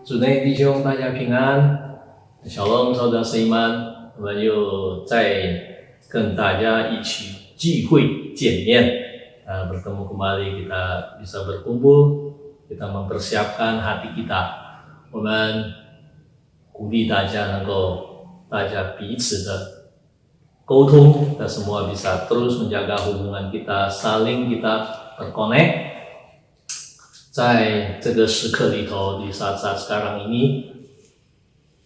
主内弟兄，大家平安。Shalom， saudara seiman， 我们又再跟大家一起聚会见面。Bertemu kembali kita bisa berkumpul, kita mempersiapkan hati kita。我们鼓励大家大家彼此的沟通，kita semua bisa terus menjaga hubungan kita, saling kita terkonek。在这个时刻里头，di saat-saat sekarang ini，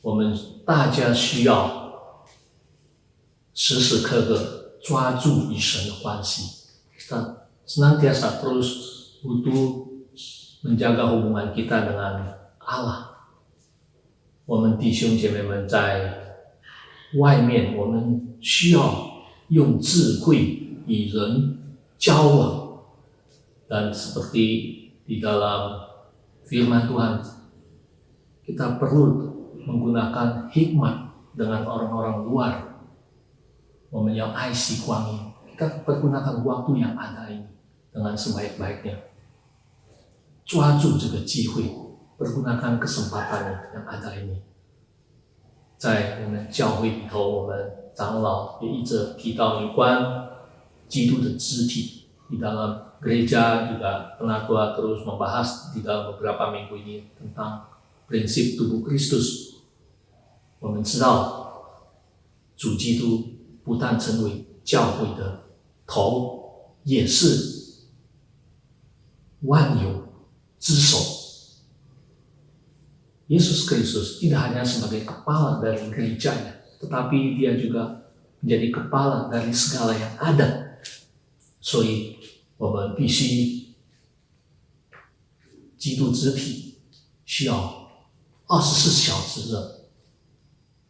我们大家需要时时刻刻抓住与神的关系。Kita senantiasa terus butuh menjaga hubungan kita dengan Allah。我们弟兄姐妹们在外面，我们需要用智慧与人交往，dan seperti di dalam firman Tuhan, kita perlu menggunakan hikmat dengan orang-orang luar. 我们要爱惜光阴， kita pergunakan waktu yang ada ini dengan sebaik-baiknya. 抓住这个机会， pergunakan kesempatan yang ada ini. 在我们教会里头，我们长老也一直提到有关基督的肢体。 Di dalam gereja juga penatua terus membahas di dalam beberapa minggu ini tentang prinsip tubuh Kristus. 我们知道主基督不但成为教会的头，也是万有之首。 Yesus Kristus tidak hanya sebagai kepala dari gerejanya, tetapi dia juga menjadi kepala dari segala yang ada. 所以我们必须基督肢体需要24小时的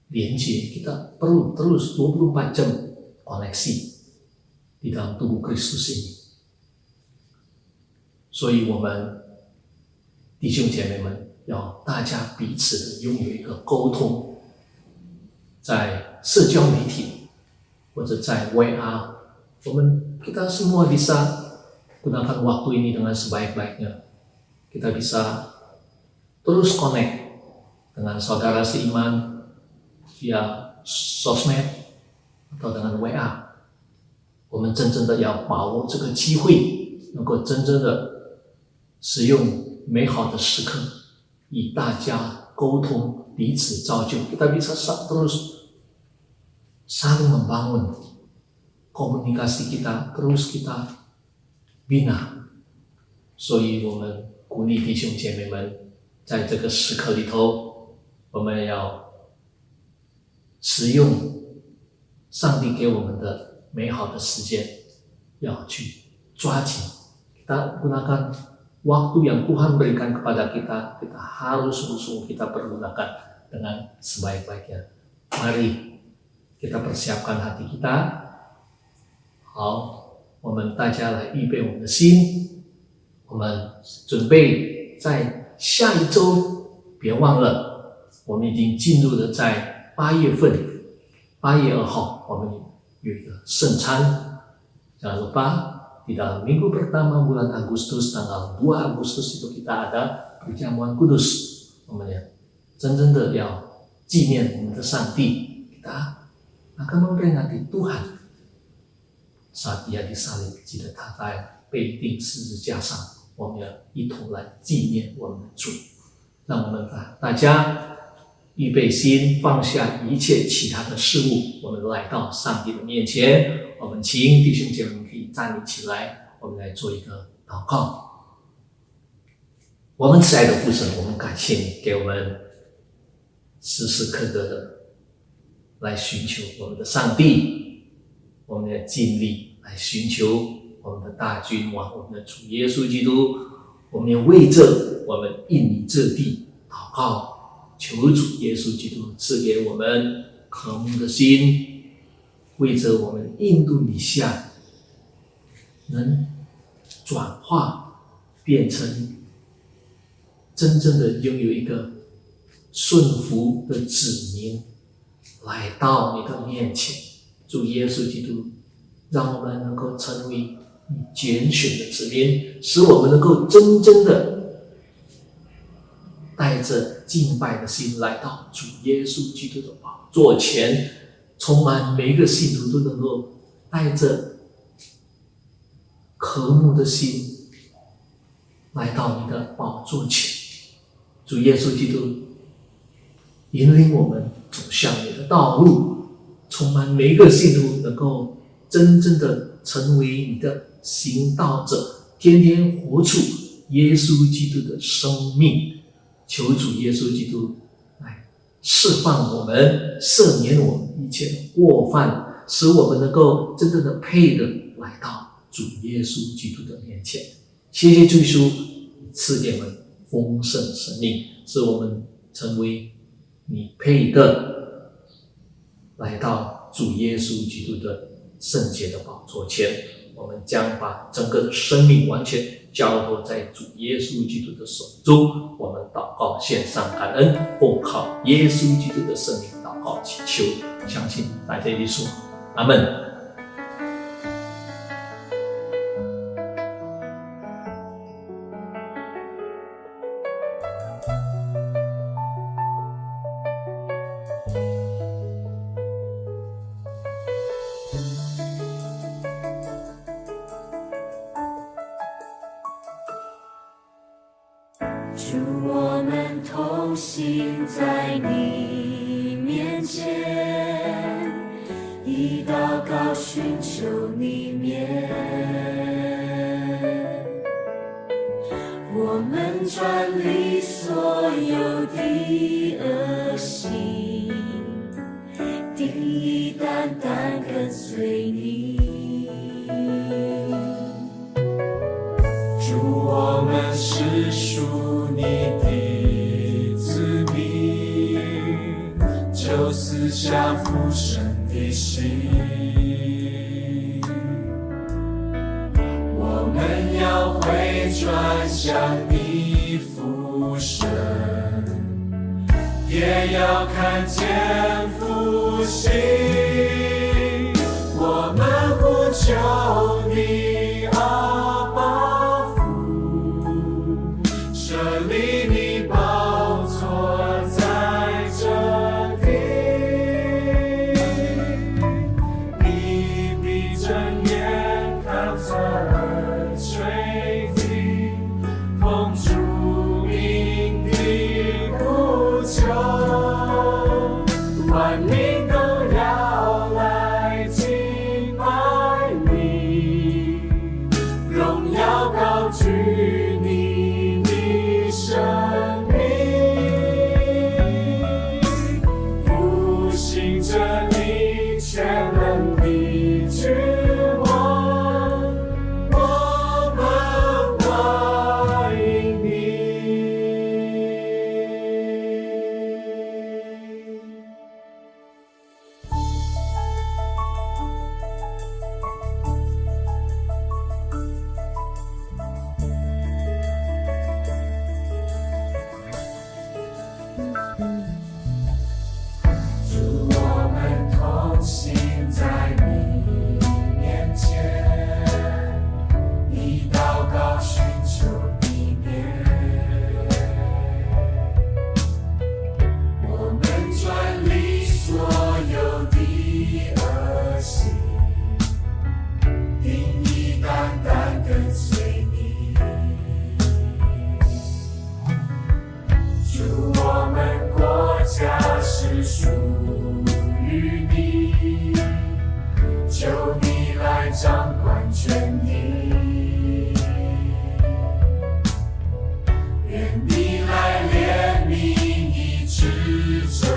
连接， kita perlu terus 24 jam koneksi di dalam tubuh Kristus ini。 所以我们弟兄姐妹们要大家彼此的拥有一个沟通，在社交媒体或者在 WA， kita semua bisa gunakan waktu ini dengan sebaik-baiknya. Kita bisa terus connect dengan saudara seiman via sosmed atau dengan WA。 我们真正的要把握这个机会，能够真正的使用美好的时刻，与大家沟通，彼此造就。 Kita bisa terus saling membangun komunikasi kita, terus kita bina。 所以我们鼓励弟兄姐妹们，在这个时刻里头，我们要使用上帝给我们的美好的时间，要去抓紧。 Kita gunakan waktu yang Tuhan berikan kepada kita, kita harus sungguh-sungguh kita pergunakan dengan sebaik-baiknya. Mari kita persiapkan hati kita。 好，我们大家来预备我们的心，我们准备在下一周，别忘了，我们已经进入了在8月份，8月2号，我们有一个圣餐。 Jangan lupa di dalam minggu pertama bulan Agustus, tanggal 2 Agustus itu kita ada perjamuan kudus。 我们真正的要纪念我们的上帝， kita akan memperingati Tuhan saat dia disalib， 记得他在被钉十字架上， 我们要一同来纪念我们的主。 让我们大家预备心，放下一切其他的事物，我们来到上帝的面前。 我们请弟兄姐妹们可以站立起来，我们来做一个祷告。 我们慈爱的父神，我们感谢你给我们时时刻刻的来寻求我们的上帝，我们要尽力来寻求我们的大君王，我们的主耶稣基督。我们要为着我们印尼这地祷告，求主耶稣基督赐给我们渴慕的心，为着我们印度尼西亚能转化变成真正的拥有一个顺服的子民，来到你的面前。主耶稣基督，让我们能够成为你拣选的子民，使我们能够真正的带着敬拜的心来到主耶稣基督的宝座前，充满每一个信徒都能够带着渴慕的心来到你的宝座前。主耶稣基督引领我们走向你的道路，充满每一个信徒能够真正的成为你的行道者，天天活出耶稣基督的生命。求主耶稣基督来释放我们，赦免我们一切的过犯，使我们能够真正的配得来到主耶稣基督的面前。谢谢主耶稣赐给我们丰盛生命，使我们成为你配得来到主耶稣基督的圣洁的宝座前。我们将把整个生命完全交托在主耶稣基督的手中。我们祷告献上感恩，奉靠耶稣基督的圣名祷告祈求，相信大家一起说阿们。主，我们同行在你面前，以祷告寻求你面。我们转离所有的恶行，定义单单跟随你。主，我们是属你的子民，就赐下父神的心。我们要回转向你父神，也要看见复兴。我们呼求你，阿爸父，设立你宝座在这地。你闭着眼看侧耳垂听，奉主名的呼求，万民都要来敬拜你，荣耀高举你的生命，复兴着你全能的君王，我们欢迎你。主，我们同行在你面前，以祷告寻求你面。我们转离所有的恶行，定义单单跟随你。主，我们国家是属于你，求你来掌管全地，愿你来怜悯医治这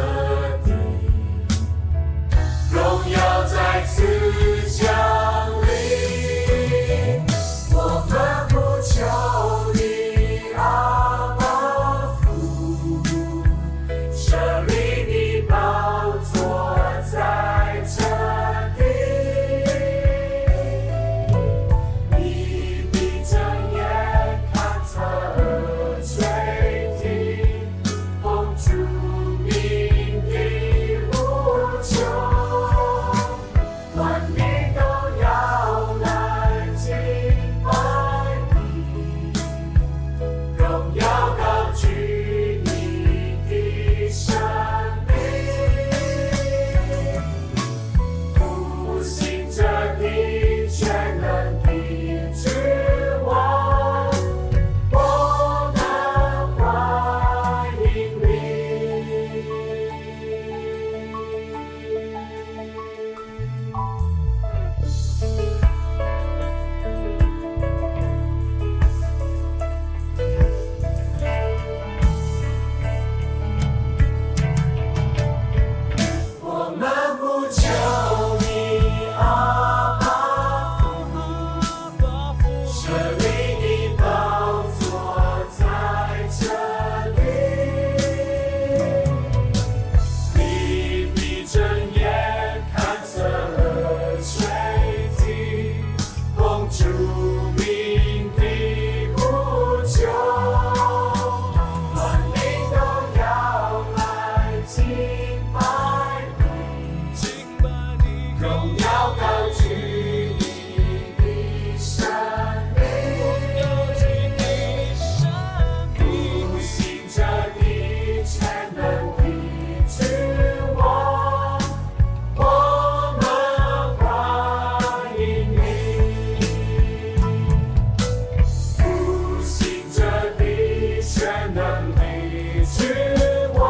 是我，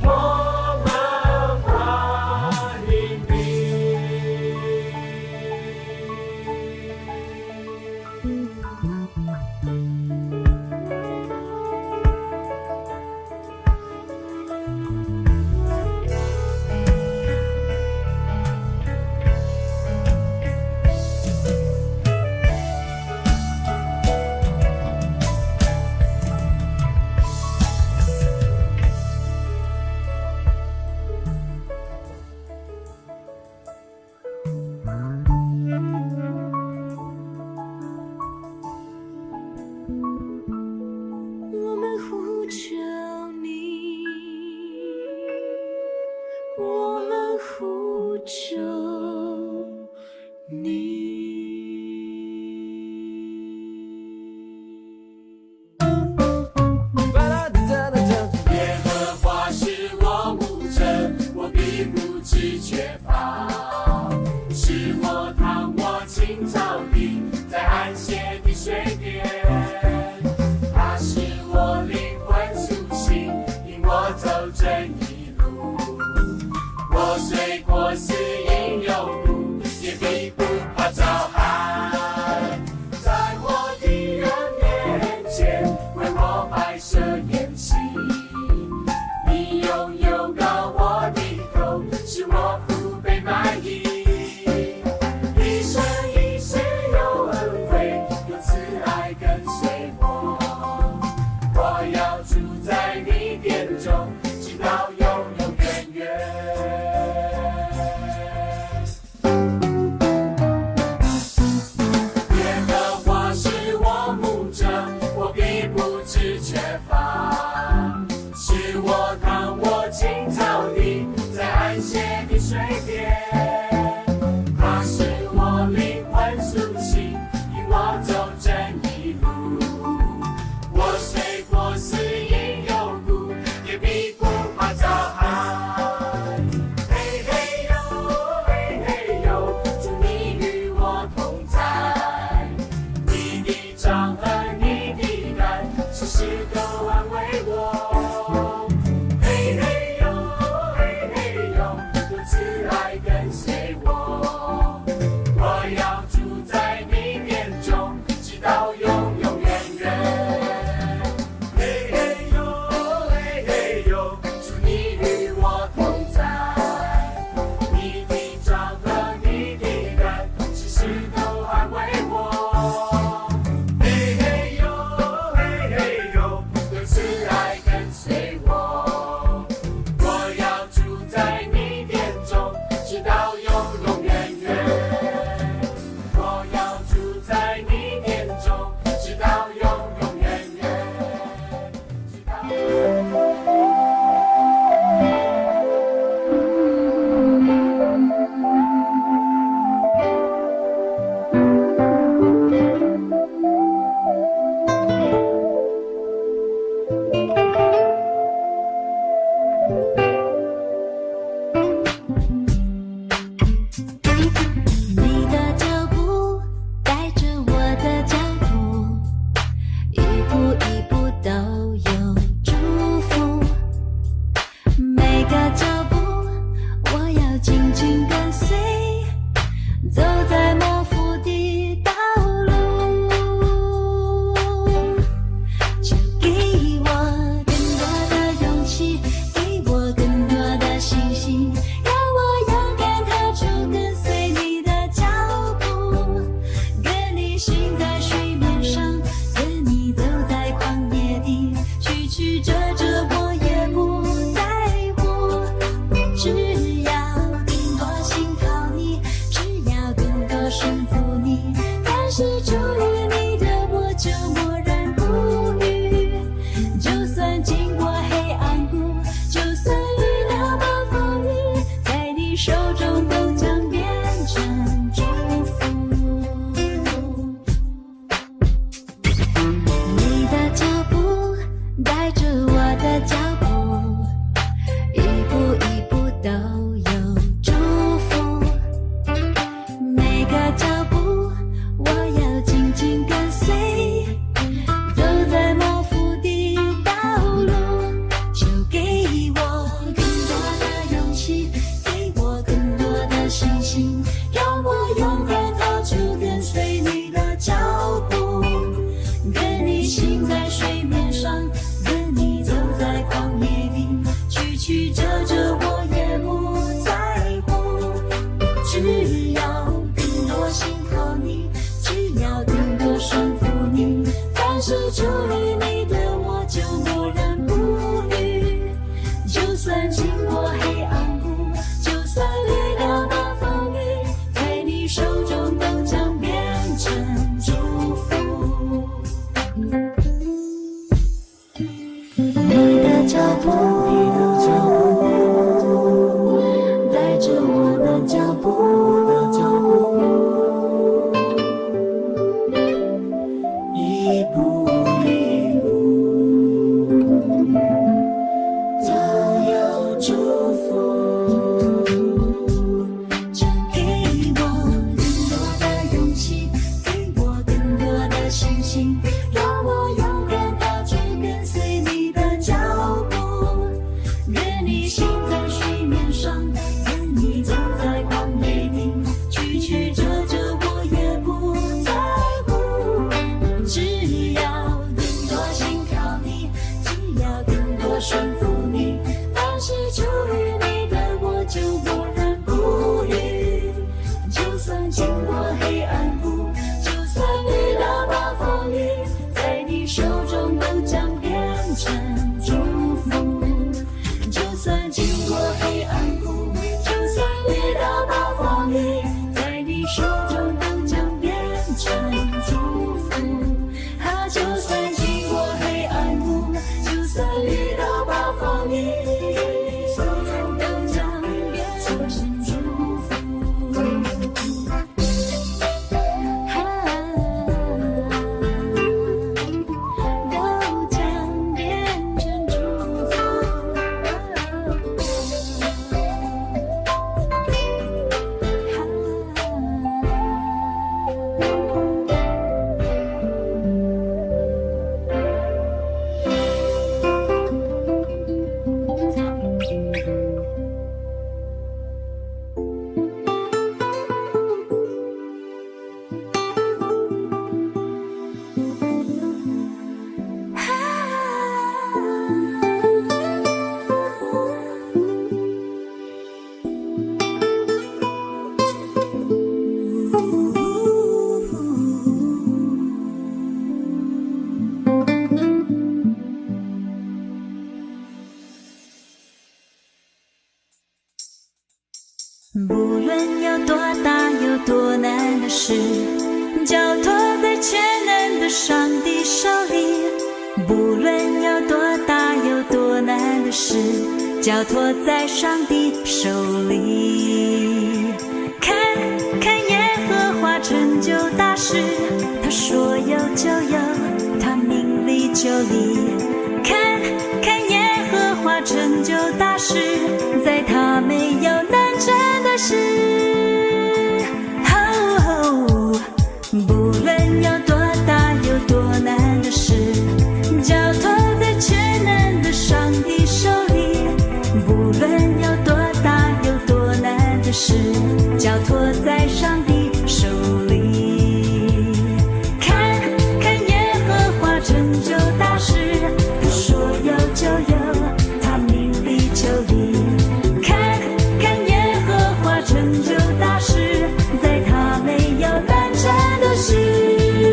我们欢迎你。我们呼求你，我们呼求你。耶和华是我牧者，我必不致缺乏。是我躺卧青草地，在安歇的水边。他使我灵魂苏醒，引我走正义路。我虽过死荫幽谷，也必不怕遭害。在我的人面前，为我摆设筵席。你用油膏我的头，使我腹背满溢。一生一世有恩惠，有慈爱跟随我。我要住在你殿中，直到永永远远。耶和华是我牧者，我必不致缺乏。是我躺卧青草地，在安歇的水边。他使我灵魂苏醒，引我走正义路。我虽过死荫幽谷，也必不怕遭害。嘿嘿呦，嘿嘿呦，主你与我同在。你的杖和你的竿，时时都安慰我。嘿嘿呦，嘿嘿呦，有慈爱跟随我。我要住在你殿中，直到永永远远。嘿嘿呦，嘿嘿呦，主你与我同在。你的杖和你的竿，时时都安慰我。嘿嘿呦，嘿嘿呦，有慈爱跟随我。我要住在你殿中，直到永永远远。我要住在你殿中，直到永永远远。直到你的脚步带着我的脚步，一步一步都有祝福。每个脚步我要紧紧跟随，走在模糊的道路。就给我更多的勇气，给我更多的信心，让我勇敢踏出跟随你的脚步，跟你行在水面上，跟你走在旷野地，曲曲折折我也不在乎。只要更多信靠你，只要更多顺服你，凡是出于你的我就默然不语。就算经过黑暗谷，就算遇到暴风雨，在你手中都将变成祝福。你的脚步带着我的脚步，带着我的脚步，一步一步都有祝福。请给我更多的勇气，给我更多的信心，让我勇敢踏出跟随你的脚步。愿你行在水面上，愿你走在旷野里，曲曲折折我也不在乎。只要更多信靠你，只要更多顺服你，凡是出于你的我就默然不语。就算经过黑暗谷，就算遇到暴风雨，在你手中都将变成祝福。就算经过黑暗谷，就算遇到暴风雨，在你手中都将变成祝福。就算经过黑暗谷，就算遇到暴风雨，手中都将变成祝福。都将变成祝福。不论有多大有多难的事，交托在全能的上帝手里。不论有多大有多难的事，交托在上帝手里。看看耶和华成就大事，他说有就有，他命立就立。看看耶和华成就大事，在他没有难成的事。不论有多大有多难的事，交托在全能的上帝手里。不论有多大有多难的事，交托在上帝手里。看看耶和华成就大事，他说有就有，他命立就立。看看耶和华成就大事，在他没有难成的事。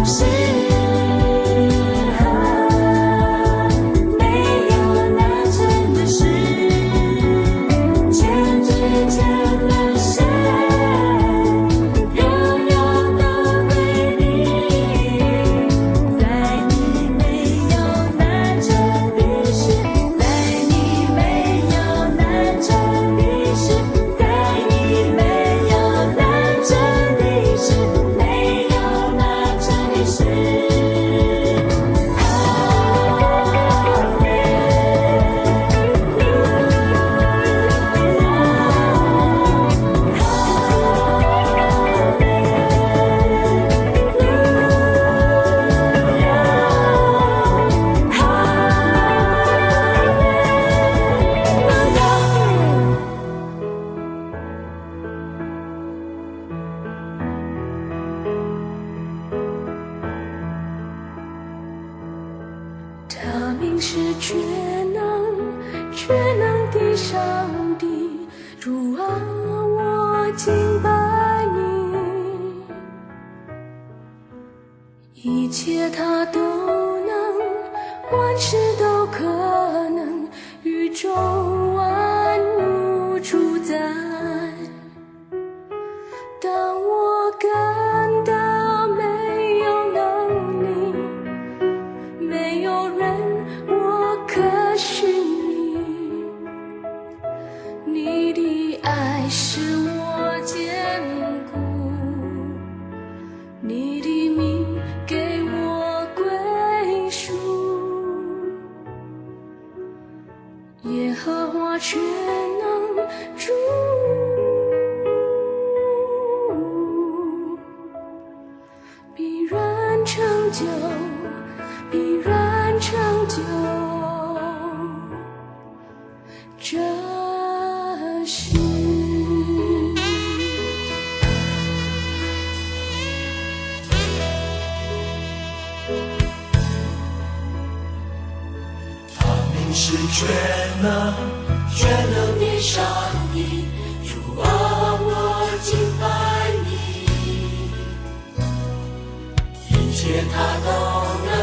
是他名是全能的上帝，主啊，我敬拜你，一切他都能，万事都可能，宇宙万物主宰。当我感到没有能力，没有人我可寻你，你的爱使我坚固，你的名给我归属，耶和华全能主，必然成就，必然成就这事。他名是全能的上帝，主啊，我敬拜你，一切他都能，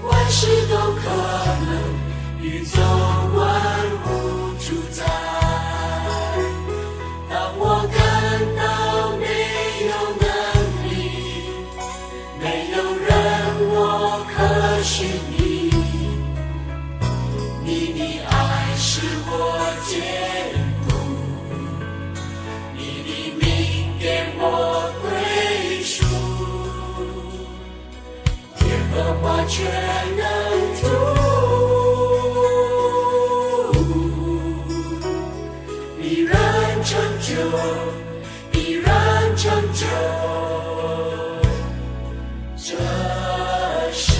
万事都可能，宇宙万物主宰。当我感到没有能力，没有人我可寻你，你的爱使我坚固，你的名给我归属，耶和华全能主，必然成就，必然成就这事。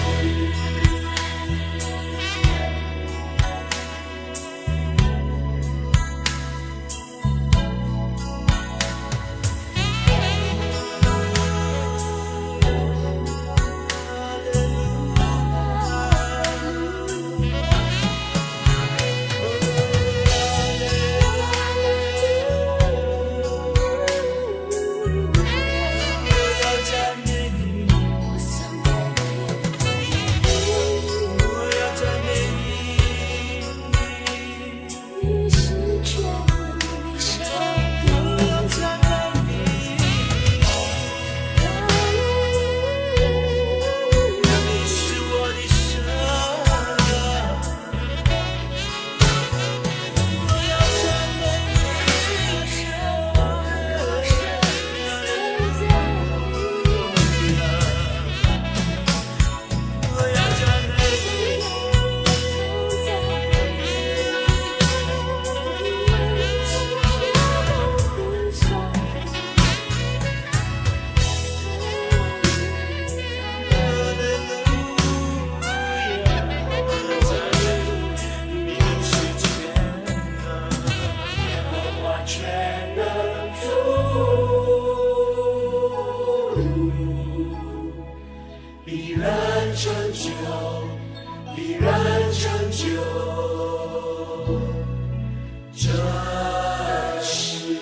必然成就，必然成就这事。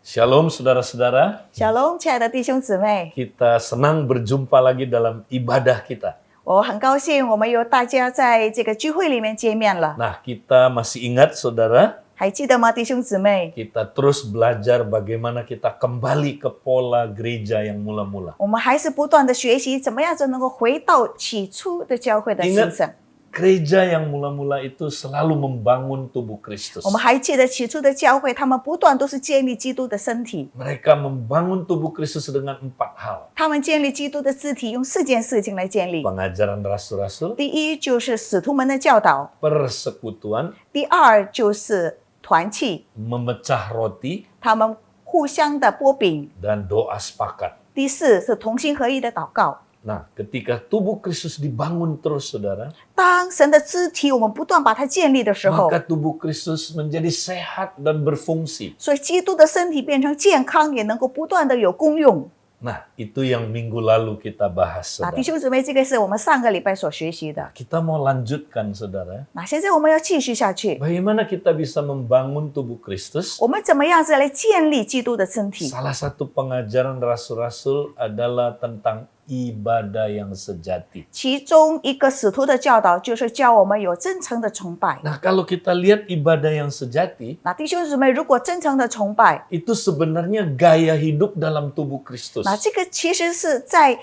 Shalom saudara-saudara, Shalom，亲爱的弟兄姊妹， kita senang berjumpa lagi dalam ibadah kita. 我很高兴我们有大家在这个聚会里面见面了。 Nah, kita masih ingat saudara, 还记得吗，弟兄姊妹？ kita terus belajar bagaimana kita kembali ke pola gereja yang mula-mula. 我们还是不断的学习，怎么样才能够回到起初的教会的形象。gereja yang mula-mula itu selalu membangun tubuh Kristus. 我们还记得起初的教会，他们不断都是建立基督的身体， Mereka membangun tubuh Kristus dengan 4 hal. 他们建立基督的肢体用4件事情来建立。 Pengajaran rasul-rasul, 第一就是使徒们的教导， persekutuan, 第二就是团契， memecah roti, 他们互相的剥饼， dan doa sepakat. 第四是同心合一的祷告。 Nah, ketika tubuh Kristus dibangun terus, saudara, 当神的肢体我们不断把它建立的时候， maka tubuh Kristus menjadi sehat dan berfungsi. 所以基督的身体变成健康，也能够不断的有功用。 Nah, itu yang minggu lalu kita bahas, 那弟 saudara. 兄姊妹，这个是我们上个礼拜所学习的。 Kita mau lanjutkan, saudara. 那现在我们要继续下去， Bagaimana kita bisa membangun tubuh Kristus? 我们怎么样子来建立基督的身体？ Salah satu pengajaran rasul-rasul adalah tentang ibadah yang sejati. 其中一个使徒的教导就是教我们有真诚的崇拜。 Nah, kalau kita lihat ibadah yang sejati, 那弟兄姊妹，如果真诚的崇拜， itu sebenarnya gaya hidup dalam tubuh Kristus. 那这个其实是在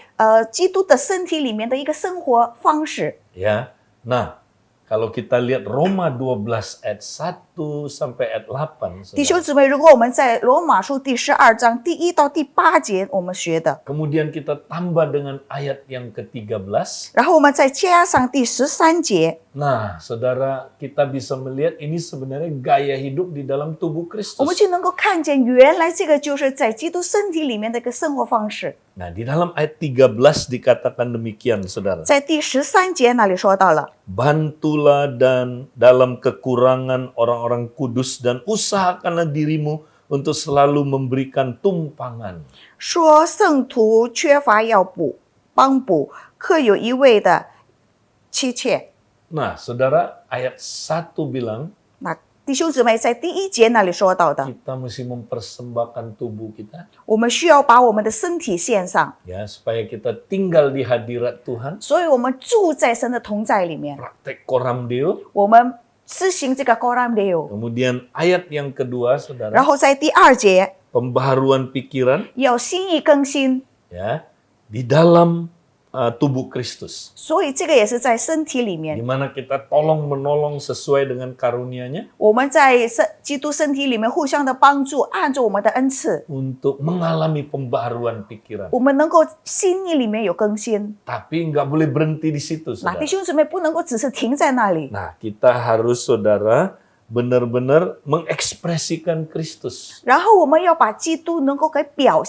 基督的身体里面的一个生活方式。 Ya. Nah, kalau kita lihat Roma 12 ayat 1 sampai ayat 8, 弟兄 saudara. 姊妹，如果我们在罗马书第12章第1到第8节我们学的， Kemudian kita tambah dengan ayat yang ke-13. 然后我们再加上第13节， Nah, saudara, kita bisa melihat ini sebenarnya gaya hidup di dalam tubuh 我们 Kristus. 就能够看见原来这个就是在基督身体里面的一个生活方式。 Nah, di dalam ayat 13 dikatakan demikian, saudara. 在第13节那里说到了， Bantulah dan dalam kekurangan orang-orang kudus dan usahakanlah dirimu untuk selalu memberikan tumpangan. 说圣徒缺乏要帮补，可有一位的妻妾。 Nah, saudara, ayat 1 bilang 那弟兄姊妹在第1节那里说到的， kita mesti mempersembahkan tubuh kita 我们需要把我们的身体献上， ya supaya kita tinggal di hadirat Tuhan, 所以我们住在神的同在里面， praktek koram deo. 我们施行这个 Koram Deo。 Kemudian ayat yang kedua, 然 saudara, 后在第2节 pembaharuan pikiran 要心意更新， ya di dalam tubuh Kristus. 所以这个也是在身体里 Di 面， mana kita tolong menolong sesuai dengan karunia-Nya 我们在基督身体里面互相的帮助，按着我们的恩赐， untuk mengalami pembaharuan pikiran. 我们能够心意里面有更新。 Tapi nggak boleh berhenti di situ, 那 saudara. 弟兄姊妹不能够只是停在那里， Nah, kita harus, saudara, benar-benar mengekspresikan Kristus. 然后我们要把基督能够给表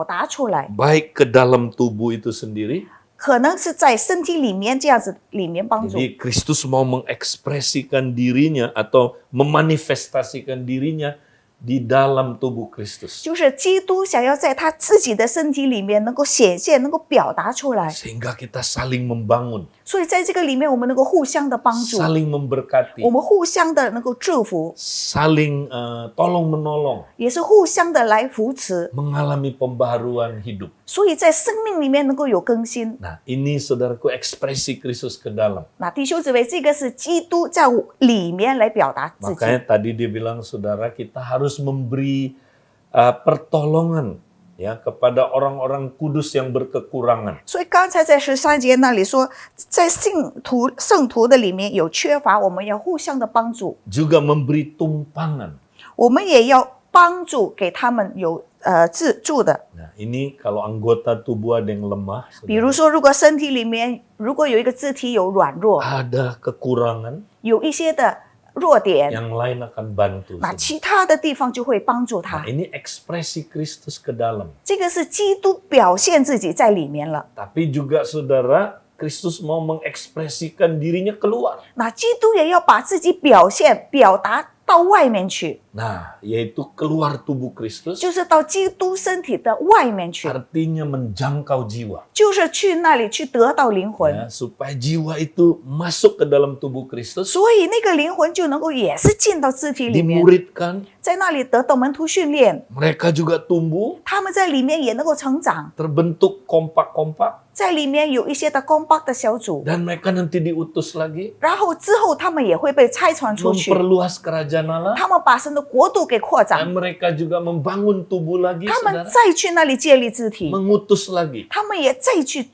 达出来， Baik ke dalam tubuh itu sendiri. 可能是在身体里面这样子里面帮助。 Jadi Kristus mau mengekspresikan dirinya atau memanifestasikan dirinya di dalam tubuh Kristus. 就是基督想要在他自己的身体里面能够显现，能够表达出来， Sehingga kita saling membangun, 所以在这个里面我们能够互相的帮助， saling memberkati, 我们互相的能够祝福， saling tolong-menolong, 也是互相的来扶持， mengalami pembaharuan hidup. 所以在生命里面能够有更新。 Nah, ini saudaraku ekspresi Kristus ke dalam. 那弟兄姊妹，这个是基督在里面来表达自己。 Makanya tadi dia bilang, saudara, kita harus memberi pertolongan ya kepada orang-orang kudus yang berkekurangan. 所以刚才在13节那里说，在圣徒的里面有缺乏，我们要互相的帮助， Juga memberi tumpangan. 我们也要帮助给他们有自助的。 Nah, ini kalau anggota tubuh ada yang lemah, 比如说，如果身体里面如果有一个肢体有软弱， ada kekurangan, 有一些的弱点， yang lain akan bantu. 那其他的地方就会帮助 Nah, 他。 ini ekspresi Kristus ke dalam. 这个是基督表现自己在里面了。 Tapi juga saudara, Kristus mau mengekspresikan dirinya keluar. 那基督也要把自己表达到外面去， Nah, yaitu keluar tubuh Kristus, 就是到基督身体的外面去， artinya menjangkau jiwa. 就是去那里去得到灵魂。 Ya, supaya jiwa itu masuk ke dalam tubuh Kristus, 所以那个灵魂就能够也是进到肢体里面， dimuridkan, 在那里得到门徒训练， mereka juga tumbuh, 他们在里面也能够成长， terbentuk kompak-kompak, 在里面有一些的compact的小组， dan mereka nanti diutus lagi, 然后之后他们也会被拆传出去， memperluas kerajaan Allah, 他们把神的国度给扩 dan 展， mereka juga membangun tubuh lagi, 他们 saudara, 再去那里建立肢体， mengutus lagi. 他们也再去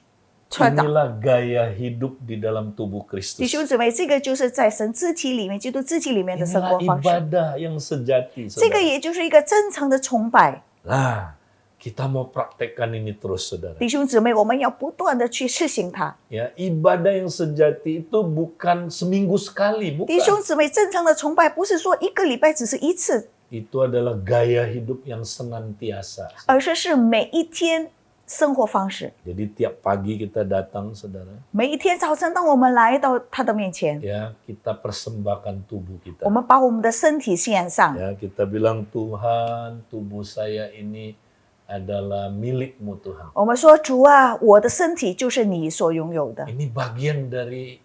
传导。 Inilah gaya hidup di dalam tubuh 弟 Kristus. 兄姊妹，这个就是在神肢体里面、基督肢体里面的生 Inilah 活方式。 ibadah yang sejati. 这个 Saudara. 也就是一个真诚的崇拜。 Nah, kita mau praktekkan ini terus, saudara. 弟兄姊妹，我们要不断的去实行它。 Ya, ibadah yang sejati itu bukan seminggu sekali, 弟兄 bukan. 姊妹，真诚的崇拜不是说一个礼拜只是一次， Itu adalah gaya hidup yang senantiasa. 而是每一天生活方式。 Jadi tiap pagi kita datang, saudara, 每一天早晨，当我们来到他的面前， ya kita persembahkan tubuh 我 kita. 们把我们的身体献上， Ya, kita bilang Tuhan, tubuh saya ini adalah milikmu Tuhan. 我们说主啊，我的身体就是你所拥有的， Ini bagian dari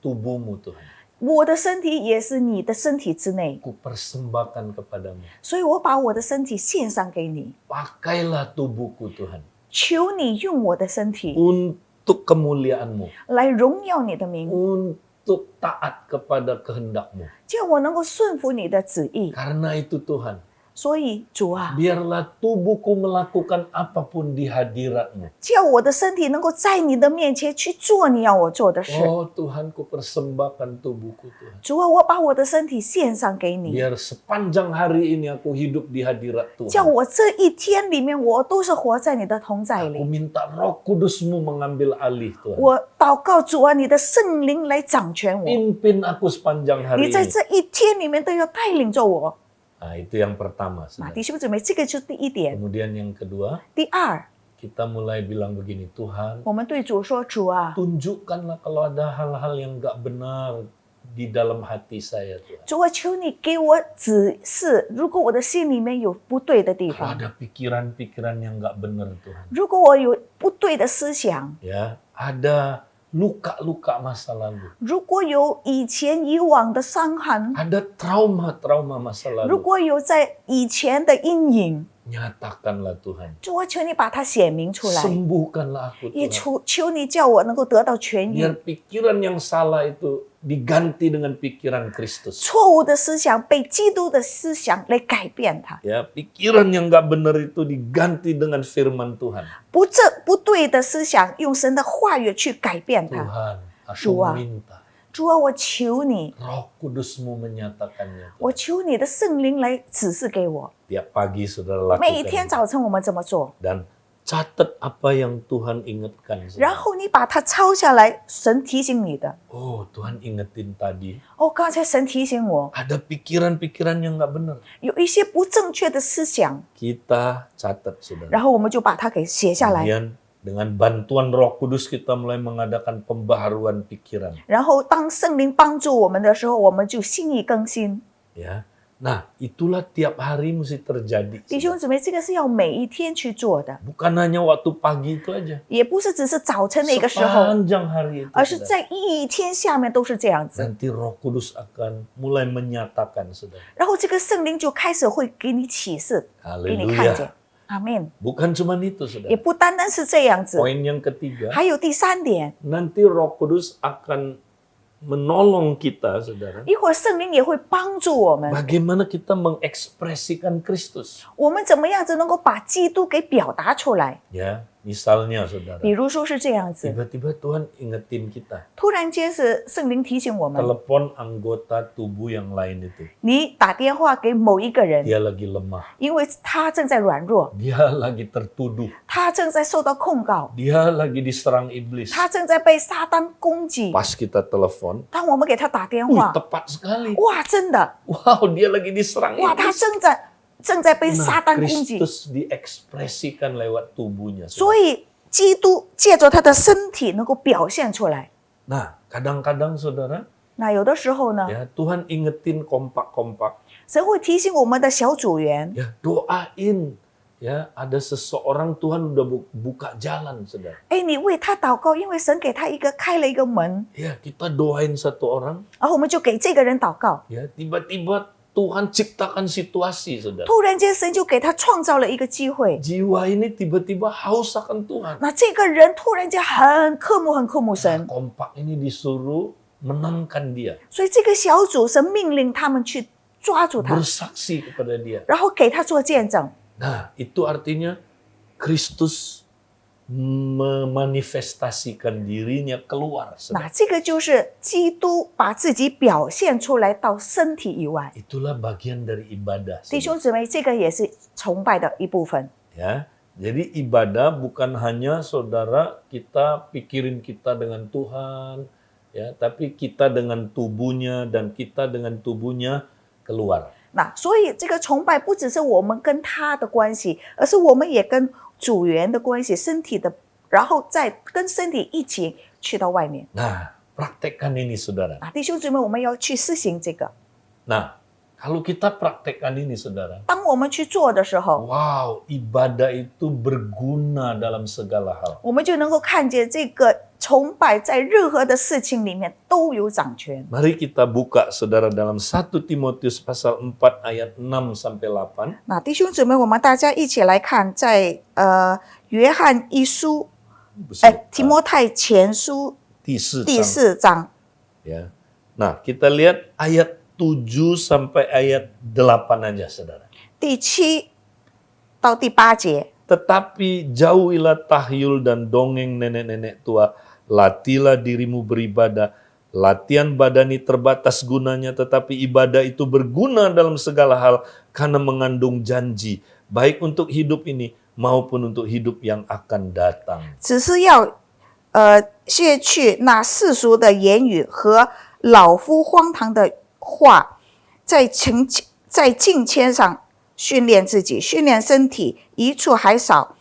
tubuhmu Tuhan. 我的身体也是你的身体之内， Ku persembahkan kepadamu. 所以我把我的身体献上给你， Pakailah tubuhku Tuhan 求你用我的身体 untuk kemuliaanmu, 来荣耀你的名， untuk taat kepada kehendakmu. 叫我能够顺服你的旨意。 Karena itu Tuhan, 所以主啊， biarlah tubuhku melakukan apapun di hadiratmu. 叫我的身体能够在你的面前去做你要我做的事。 Oh Tuhan, ku persembahkan tubuhku Tuhan. 主啊，我把我的身体献上给你， Biar sepanjang hari ini aku hidup di hadirat 叫 Tuhan. 我这一天里面我都是活在你的同在 Aku 里。 minta Roh Kudus-Mu mengambil alih Tuhan. 我祷告主啊，你的圣灵来掌权我， Pimpin aku sepanjang hari 你在 ini. 这一天里面都要带领着我。 Nah, itu yang pertama. 啊， Saudara. 弟兄姊妹，这个是第一点。 Kemudian yang kedua, 第二， kita mulai bilang begini, Tuhan, 我们对主说：“主啊， tunjukkanlah kalau ada hal-hal yang gak benar di dalam hati saya Tuhan. 主啊，求你给我指示，如果我的心里面有不对的地 Kalau 方， ada pikiran-pikiran yang gak benar Tuhan. 如果我有不对的思想， Ya, ada luka-luka masa lalu. 如果有以往的伤痕， Ada trauma-trauma masa 如 lalu. 果有在以前的阴影， Nyatakanlah Tuhan. 主啊，求你把它显明出来， Sembuhkanlah aku 也 Tuhan. 求你叫我能够得到痊愈。 Biar pikiran yang salah itu diganti dengan pikiran Kristus. 错误的思想被基督的思想来改变它， Ya, pikiran yang gak benar itu diganti dengan firman Tuhan. 不对的思想用神的话语去改变它。 Tuhan, aku Dua. minta 主啊，我求你， Roh Kudus-Mu menyatakannya. 我 Tuhan. 求你的圣灵来指示给我。 Tiap pagi saudara 每一天 lakukan. 早晨我们怎么做？ Dan catat apa yang Tuhan ingatkan. 然 saudara. 后你把它抄下来，神提醒你的。 Oh, Tuhan ingetin tadi. 哦，刚才神提醒我， Ada pikiran-pikiran yang gak benar. 有一些不正确的思想， Kita catat, saudara. 然后我们就把它给写下来。 Kemudian dengan bantuan Roh Kudus kita mulai mengadakan pembaharuan pikiran. 然后当圣灵帮助我们的时候，我们就心意更新。 Ya, nah itulah tiap hari mesti terjadi. 弟兄姊妹，这个是要每一天去做的， Bukan hanya waktu pagi itu aja. 也不是只是早晨的一个时候， Sepanjang hari itu. 而是 saudara. 在一天下面都是这样子。 Nanti Roh Kudus akan mulai menyatakan, saudara. 然后这个圣灵就开始会给你启示，给你看见 Haleluya.。阿门。 Bukan cuma itu, 也 saudara. 不单单是这样子， Poin yang ketiga, 还有第三点， nanti Roh Kudus akan menolong kita, saudara. 一会儿圣灵也会帮助我们， Bagaimana kita mengekspresikan Kristus. 我们怎么样子能够把基督给表达出来？ Ya, misalnya, saudara. 比如说是这样子， Tiba-tiba Tuhan ingetin kita. 突然间是圣灵提醒我们， Telepon anggota tubuh yang lain itu. 你打电话给某一个人， Dia lagi lemah. 因为他正在软弱， Dia lagi tertuduh. 他正在受到控告， Dia lagi diserang iblis. 他正在被撒旦攻击。 Pas kita telepon, 当我们给他打电话， tepat sekali. 哇，真的， Wow, dia lagi diserang 哇，他 iblis. 正在被撒 Nah, 旦攻击， Kristus diekspresikan lewat tubuhnya. 所以基督借着他的身体能够表现出来。 Nah, kadang-kadang saudara, 那有的时候呢， ya Tuhan ingetin kompak-kompak. 神会提醒我们的小组员， Ya, doain. Ya, ada seseorang Tuhan udah buka jalan, saudara. 哎，你为他祷告，因为神给他开了一个门， Ya, kita doain satu orang. 然后我们就给这个人祷告。 Ya, tiba-tiba Tuhan ciptakan situasi, saudara. 突然间，神就给他创造了一个机会。 Jiwa ini tiba-tiba haus akan Tuhan. 那这个人突然间很渴慕神， Kompak ini disuruh menangkan dia, 所以这个小组神命令他们去抓住他， bersaksi kepada dia. 然后给他做见证。 Nah, itu artinya Kristus memanifestasikan dirinya keluar. 那这个就是基督把自己表现出来到身体以外。 Itulah bagian dari ibadah. 弟兄姊妹，这个也是崇拜的一部分。 Ya, jadi ibadah bukan hanya saudara kita pikirin kita dengan Tuhan, ya, tapi kita dengan tubuhnya dan kita dengan tubuhnya keluar. 那所以这个崇拜不只是我们跟他的关系，而是我们也跟主源的关系，身体的，然后再跟身体一起去到外面。 Nah, praktekkan ini saudara. 啊，弟兄姊妹，我们要去施行这个。 Nah, kalau kita praktekkan ini saudara, 当我们去做的时候， wow, ibadah itu berguna dalam segala hal. 我们就能够看见这个崇拜在任何的事情里面都有掌权。 Mari kita buka saudara dalam 1 Timotius pasal 4 ayat 6 sampai 8. 那弟兄姊妹，我们大家一起来看，在约翰一书，提摩太前书第四第章. 4章。 Ya. Nah, kita lihat ayat 7 sampai ayat 8 aja saudara. 第7到第8节。 Tetapi jauhilah tahyul dan dongeng nenek-nenek tua. Latihlah dirimu beribadah. Latihan badani terbatas gunanya, tetapi ibadah itu berguna dalam segala hal karena mengandung janji, baik untuk hidup ini maupun untuk hidup yang akan datang. 只是要卸去那世俗的言语和老夫荒唐的话，在敬谦上训练自己，训练身体，一处还少，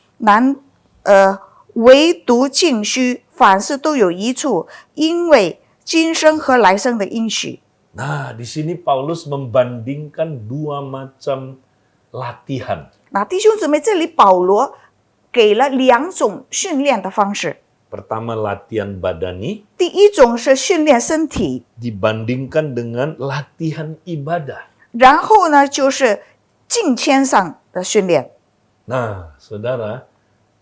唯独静虚，凡事都有一处，因为今生和来生的应许。 Nah, di sini Paulus membandingkan dua macam latihan. 那弟兄姊妹，这里保罗给了2种训练的方式。 Pertama latihan badani 第一种是训练身体， dibandingkan dengan latihan ibadah. 然后呢就是敬谦上的训练。 Nah, saudara,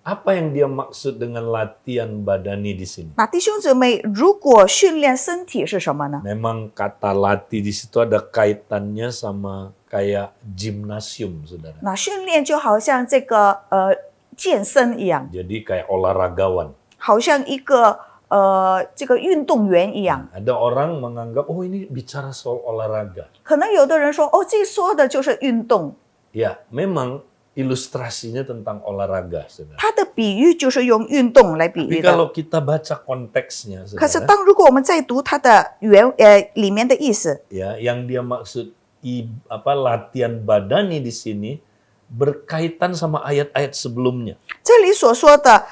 apa yang dia maksud dengan latihan badani di sini? 那弟兄姊妹，如果训练身体是什么呢？ Memang kata latih di situ ada kaitannya sama kayak gimnasium, saudara. 那训练就好像这个健身一样， Jadi kayak olahragawan. 好像一个这个运动员一样。 Ada orang menganggap, oh ini bicara soal olahraga. 可能有的人说，哦，这说的就是运动， Ya, memang ilustrasinya tentang olahraga, saudara. 它的比喻就是用运动来比 Tapi 喻的。 kalau kita baca konteksnya, 可是 saudara, 如果我们再读它的里面的意思， ya, yang dia maksud latihan badani di sini berkaitan sama ayat-ayat sebelumnya. 这里所说的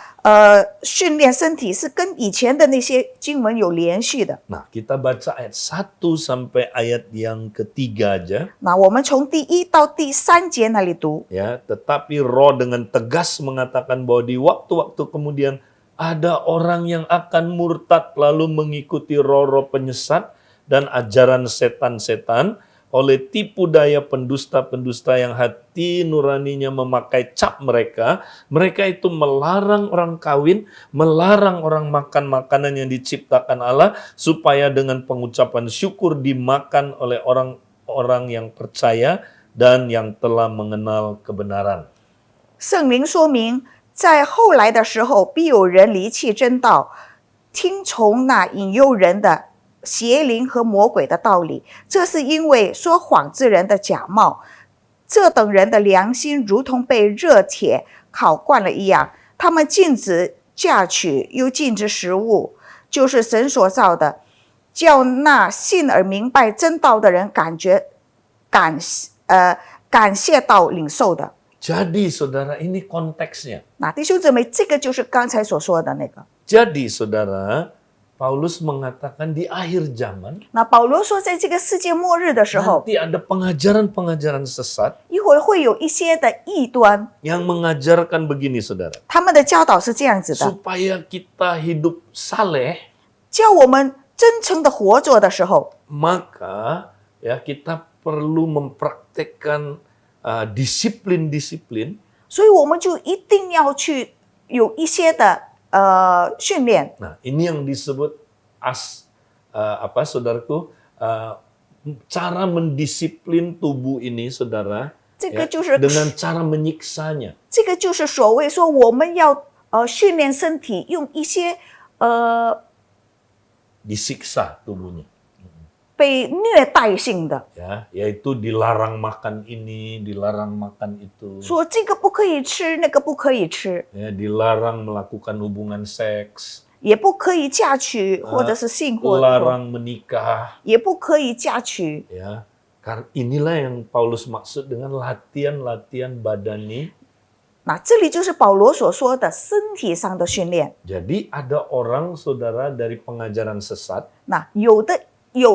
训练身体是跟以前的那些经文有连续的。 Nah, kita baca ayat 1 sampai ayat yang ketiga aja. 那我们从第1到第3节那里读。 Ya, tetapi Roh dengan tegas mengatakan bahwa di waktu-waktu kemudian ada orang yang akan murtad lalu mengikuti roh-roh penyesat dan ajaran setan-setan oleh tipu daya pendusta-pendusta yang hati nuraninya memakai cap mereka. Mereka itu melarang orang kawin, melarang orang makan makanan yang diciptakan Allah supaya dengan pengucapan syukur dimakan oleh orang-orang yang percaya dan yang telah mengenal kebenaran. 圣灵说明，在后来的时候，必有人离弃真道，听从那引诱人的邪灵和魔鬼的道理。这是因为说谎之人的假冒，这等人的良心如同被热铁烤惯了一样，他们禁止嫁娶，又禁止食物，就是神所造的，叫那信而明白真道的人感谢到领受的。 Jadi saudara, ini konteksnya. 那弟兄姊妹，这个就是刚才所说的那个。 Jadi saudara, Paulus mengatakan di akhir zaman 那保罗说，在这个世界末日的时候， nanti ada pengajaran-pengajaran sesat 一会儿会有一些的异端， yang mengajarkan begini saudara. 他们的教导是这样子的： Supaya kita hidup saleh, 叫我们真诚的活着的时候， maka ya kita perlu mempraktekkan disiplin-disiplin. 所以我们就一定要去有一些的训练。 Nah, ini yang disebut saudaraku, cara mendisiplin tubuh ini, saudara, 这 ya, 个就是 dengan cara menyiksanya. 这个就是所谓说我们要训练身体，用一些disiksa tubuhnya. 被虐待性的， Ya, yaitu dilarang makan ini, dilarang makan itu, 说这个不可以吃，那个不可以吃， ya, dilarang melakukan hubungan seks, 也不可以嫁娶或者是性活动， larang menikah, 也不可以嫁娶。 ya. Inilah yang Paulus maksud dengan latihan-latihan badani. 那这里就是保罗所说的身体上的训练。 Jadi ada orang saudara dari pengajaran sesat 那有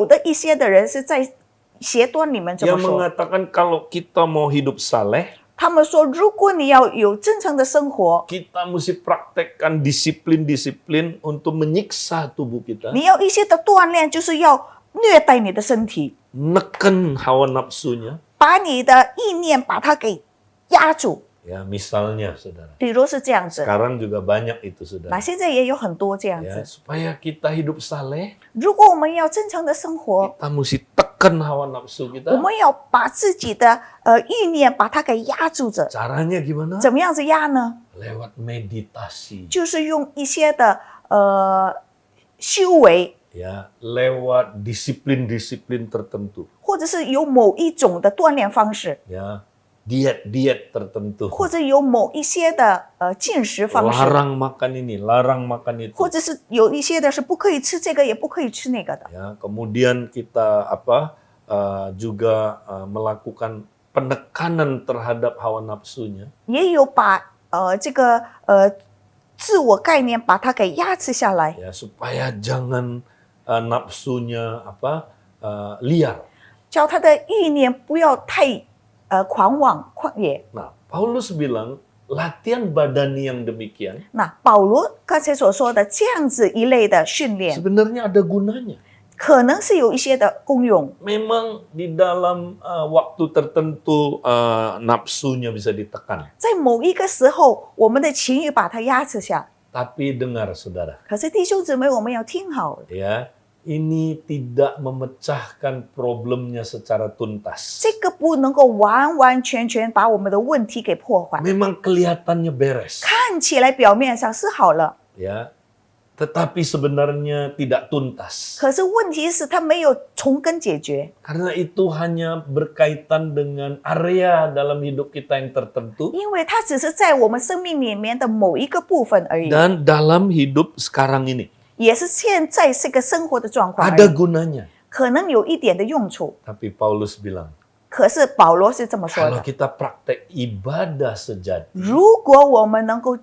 的一些的人是在邪端里面这么 yang 说， mengatakan kalau kita mau hidup saleh, 他们说，如果你要有真诚的生活， kita mesti praktekkan disiplin-disiplin untuk menyiksa tubuh kita, 你要一些的锻炼，就是要虐待你的身体， neken hawa nafsunya. 把你的意念把它给压住。 Ya, misalnya saudara. 比如是这样子， Sekarang juga banyak itu 那 saudara. 现在也有很多这样 Ya, 子。 supaya kita hidup saleh, 如果我们要真诚的生活， kita mesti tekan hawa nafsu 我 kita. 们要把自己的意念把它给压住着。 Caranya gimana? 怎么样子压呢？ Lewat meditasi. 就是用一些的修为， Ya, lewat disiplin-disiplin tertentu. 或者是有某一种的锻炼方式， Ya, diet-diet tertentu. 或者有某一些的进食方式， Larang makan ini, larang makan itu. 或者是有一些的是不可以吃这个，也不可以吃那个的。 Ya, kemudian kita juga melakukan penekanan terhadap hawa nafsunya. 也有把这个自我概念把它给压制下来， Ya, supaya jangan nafsunya liar. 叫他的意念不要太狂妄旷野。 Nah, Paulus bilang latihan badani yang demikian 那保罗刚才所说的这样子一类的训练， sebenarnya ada gunanya. 可能是有一些的功用。 Memang di dalam waktu tertentu nafsunya bisa ditekan. 在某一个时候，我们的情欲把它压制下。 Tapi dengar saudara, 可是弟兄姊妹，我们要听好， ya, ini tidak memecahkan problemnya secara tuntas. 这个不能够完完全全把我们的问题给破坏。 Memang kelihatannya beres, 看起来表面上是好了， ya, tetapi sebenarnya tidak tuntas. 可是问题是它没有从根解决， Karena itu hanya berkaitan dengan area dalam hidup kita yang tertentu 因为它只是在我们生命里面的某一个部分而已， dan dalam hidup sekarang ini 也是现在这个生活的状况而 ada 已， gunanya. 可能有一点的用处。 Tapi Paulus bilang, 可是保罗是这么说 kalau 的： kita praktek ibadah sejati, 如果我们能够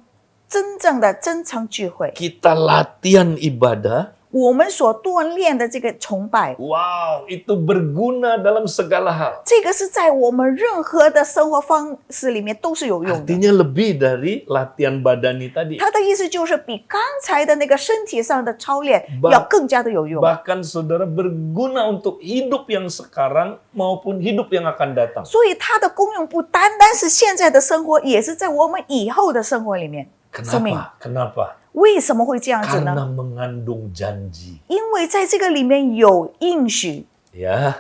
真正的真诚聚会， kita latihan ibadah, 我们所锻炼的这个崇拜， wow, itu berguna dalam segala hal. 这个是在我们任何的生活方式里面都是有用的。 Artinya lebih dari latihan badani tadi. 他的意思就是比刚才的那个身体上的操练 Bah- 要更加的有用。 Bahkan saudara berguna untuk hidup yang sekarang maupun hidup yang akan datang. 所以它的功用不单单是现在的生活，也是在我们以后的生活里面。生命 Kenapa? 为什么会这样子 Karena 呢？ mengandung janji. 因为在这个里面有应许。 Ya,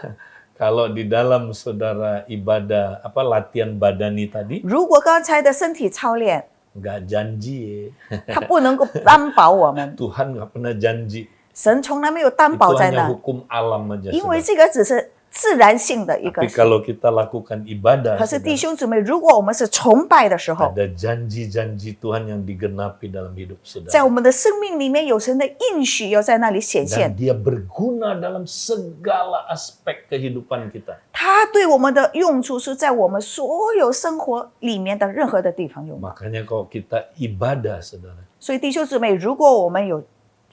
kalau di dalam saudara ibadah latihan badani tadi 如果刚才的身体操练， nggak janji, 它不能够担保我们， Tuhan nggak pernah janji. 神从来没有担 Itu 保在 hanya 那， hukum alam aja. 因为 saudara. 这个只是自然性的一个 Tapi。kalau kita lakukan ibadah, 可是弟 saudara, 兄姊妹，如果我们是崇拜的时候， ada janji-janji Tuhan yang digenapi dalam hidup 在 saudara. 我们的生命里面有神的应许要在那里显 Dan 现， dia berguna dalam segala aspek kehidupan kita. 它对我们的用处是在我们所有生活里面的任何的地方用。 Makanya kalau kita ibadah, saudara, 所以弟兄姊妹，如果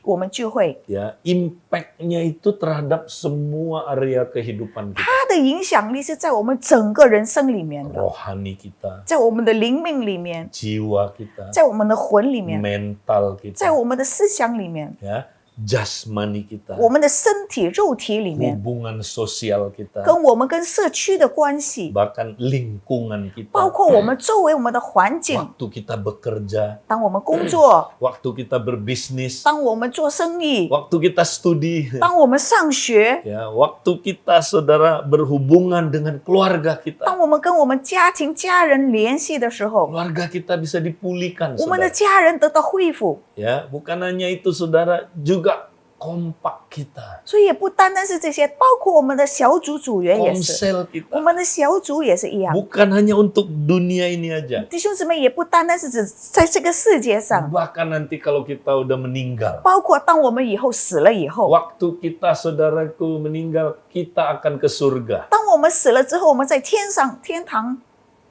我们聚会， ya impact-nya itu terhadap semua area kehidupan kita. 它的影响力是在我们整个人生里面的， Rohani kita, 在我们的灵命里面， jiwa kita, 在我们的魂里面， mental 在 kita. 我们的思想里面。 Ya, jasmani kita, 我们的身体、肉体里面， hubungan sosial kita, 跟我们跟社区的关系， bahkan lingkungan 包 kita, 括我们周围我们的环境。 waktu kita bekerja, 当我们工作， waktu kita berbisnis, 当我们做生意， waktu kita studi, 当我们上学， ya, waktu kita saudara berhubungan dengan keluarga kita, 当我们跟我们家庭、家人联系的时候， keluarga kita bisa dipulihkan, 我们的 saudara. 家人得到恢复。 Ya, bukan hanya itu saudara, juga kompak kita, 所以也不单单是这些，包括我们的小组组员也是， komsel 我 kita, 们的小组也是一样。 bukan hanya untuk dunia ini aja. 弟兄姊妹也不单单是指在这个世界上， Bahkan nanti kalau kita udah meninggal, 包括当我们以后死了以后， waktu kita saudaraku meninggal, kita akan ke surga. 当我们死了之后，我们在天上天堂，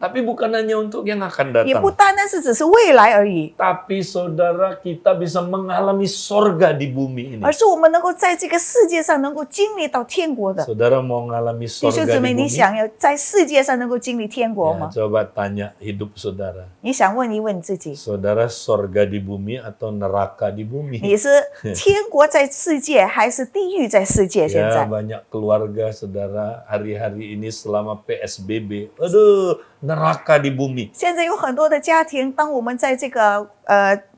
Tapi bukan hanya untuk yang akan 也不 datang. 单单是只是未来而已， Tapi saudara, kita bisa mengalami sorga di bumi ini. 而是我们能够在这个世界上能够经历到天国的。 Saudara mau mengalami 弟兄 sorga 姊 di 妹，你 bumi? 想要在世界上能够经历天国 Ya, 吗？ coba tanya hidup saudara. 你想问一问自己， Saudara sorga di bumi atau neraka di 你 bumi? 是天国在世界还是地狱在世界？现 Ya, 在 banyak keluarga saudara hari-hari ini selama PSBB. Aduh, neraka di bumi. 现在有很多的家庭，当我们在这个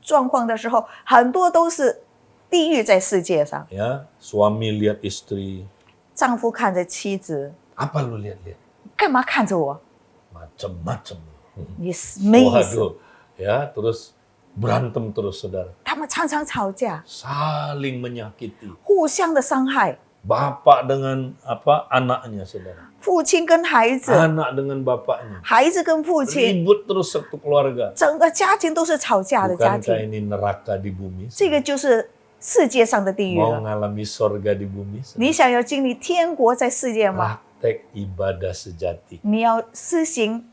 状况的时候，很多都是地狱在世界上。 Ya, suami lihat istri. 丈夫看着妻子， Apa lu lihat-lihat? 干嘛看着我？ Macam-macam. 你是没意思。 Waduh, ya terus berantem terus saudara, 他们常常吵架， saling menyakiti. 互相的伤害， Bapak dengan anaknya saudara, 父亲跟孩子， anak dengan bapaknya, 孩子跟父亲， ribut terus satu keluarga. 整个家庭都是吵架的家 Bukankah 庭。 ini neraka di bumi? 这个就是世界上的地狱 Mau 了。 ngalami sorga di bumi? 你想要经历天国在世界吗？ Praktek ibadah sejati. 你要施行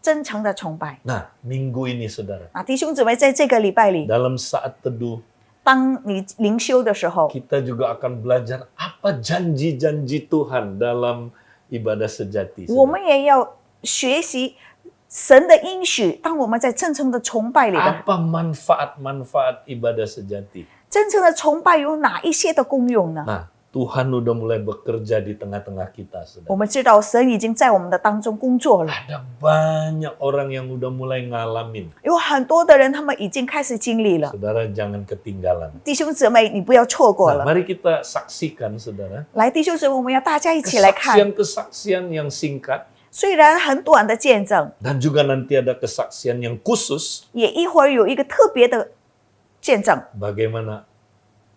真诚的崇拜。 Nah, minggu ini saudara, 啊，弟兄姊妹，在这个礼拜里， dalam saat teduh 当你灵修的时候， kita juga akan belajar apa janji-janji Tuhan dalam ibadah sejati. 我 saudara. 们也要学习神的应许。当我们在真诚的崇拜里的， Apa manfaat-manfaat ibadah sejati? 真诚的崇拜有哪一些的功用呢？ Nah, Tuhan udah mulai bekerja di tengah-tengah kita, 我 saudara. 们知道神已经在我们的当中工作了， Ada banyak orang yang udah mulai ngalamin. 有很多的人他们已经开始经历了。 Saudara jangan ketinggalan. 弟兄姊妹，你不要错过 Nah, 了。 mari kita saksikan, saudara. 来，弟兄姊妹，我们要大家一起来看， Kesaksian-kesaksian yang singkat 虽然很短的见证， dan juga nanti ada kesaksian yang khusus 也一会儿有一个特别的见证。 bagaimana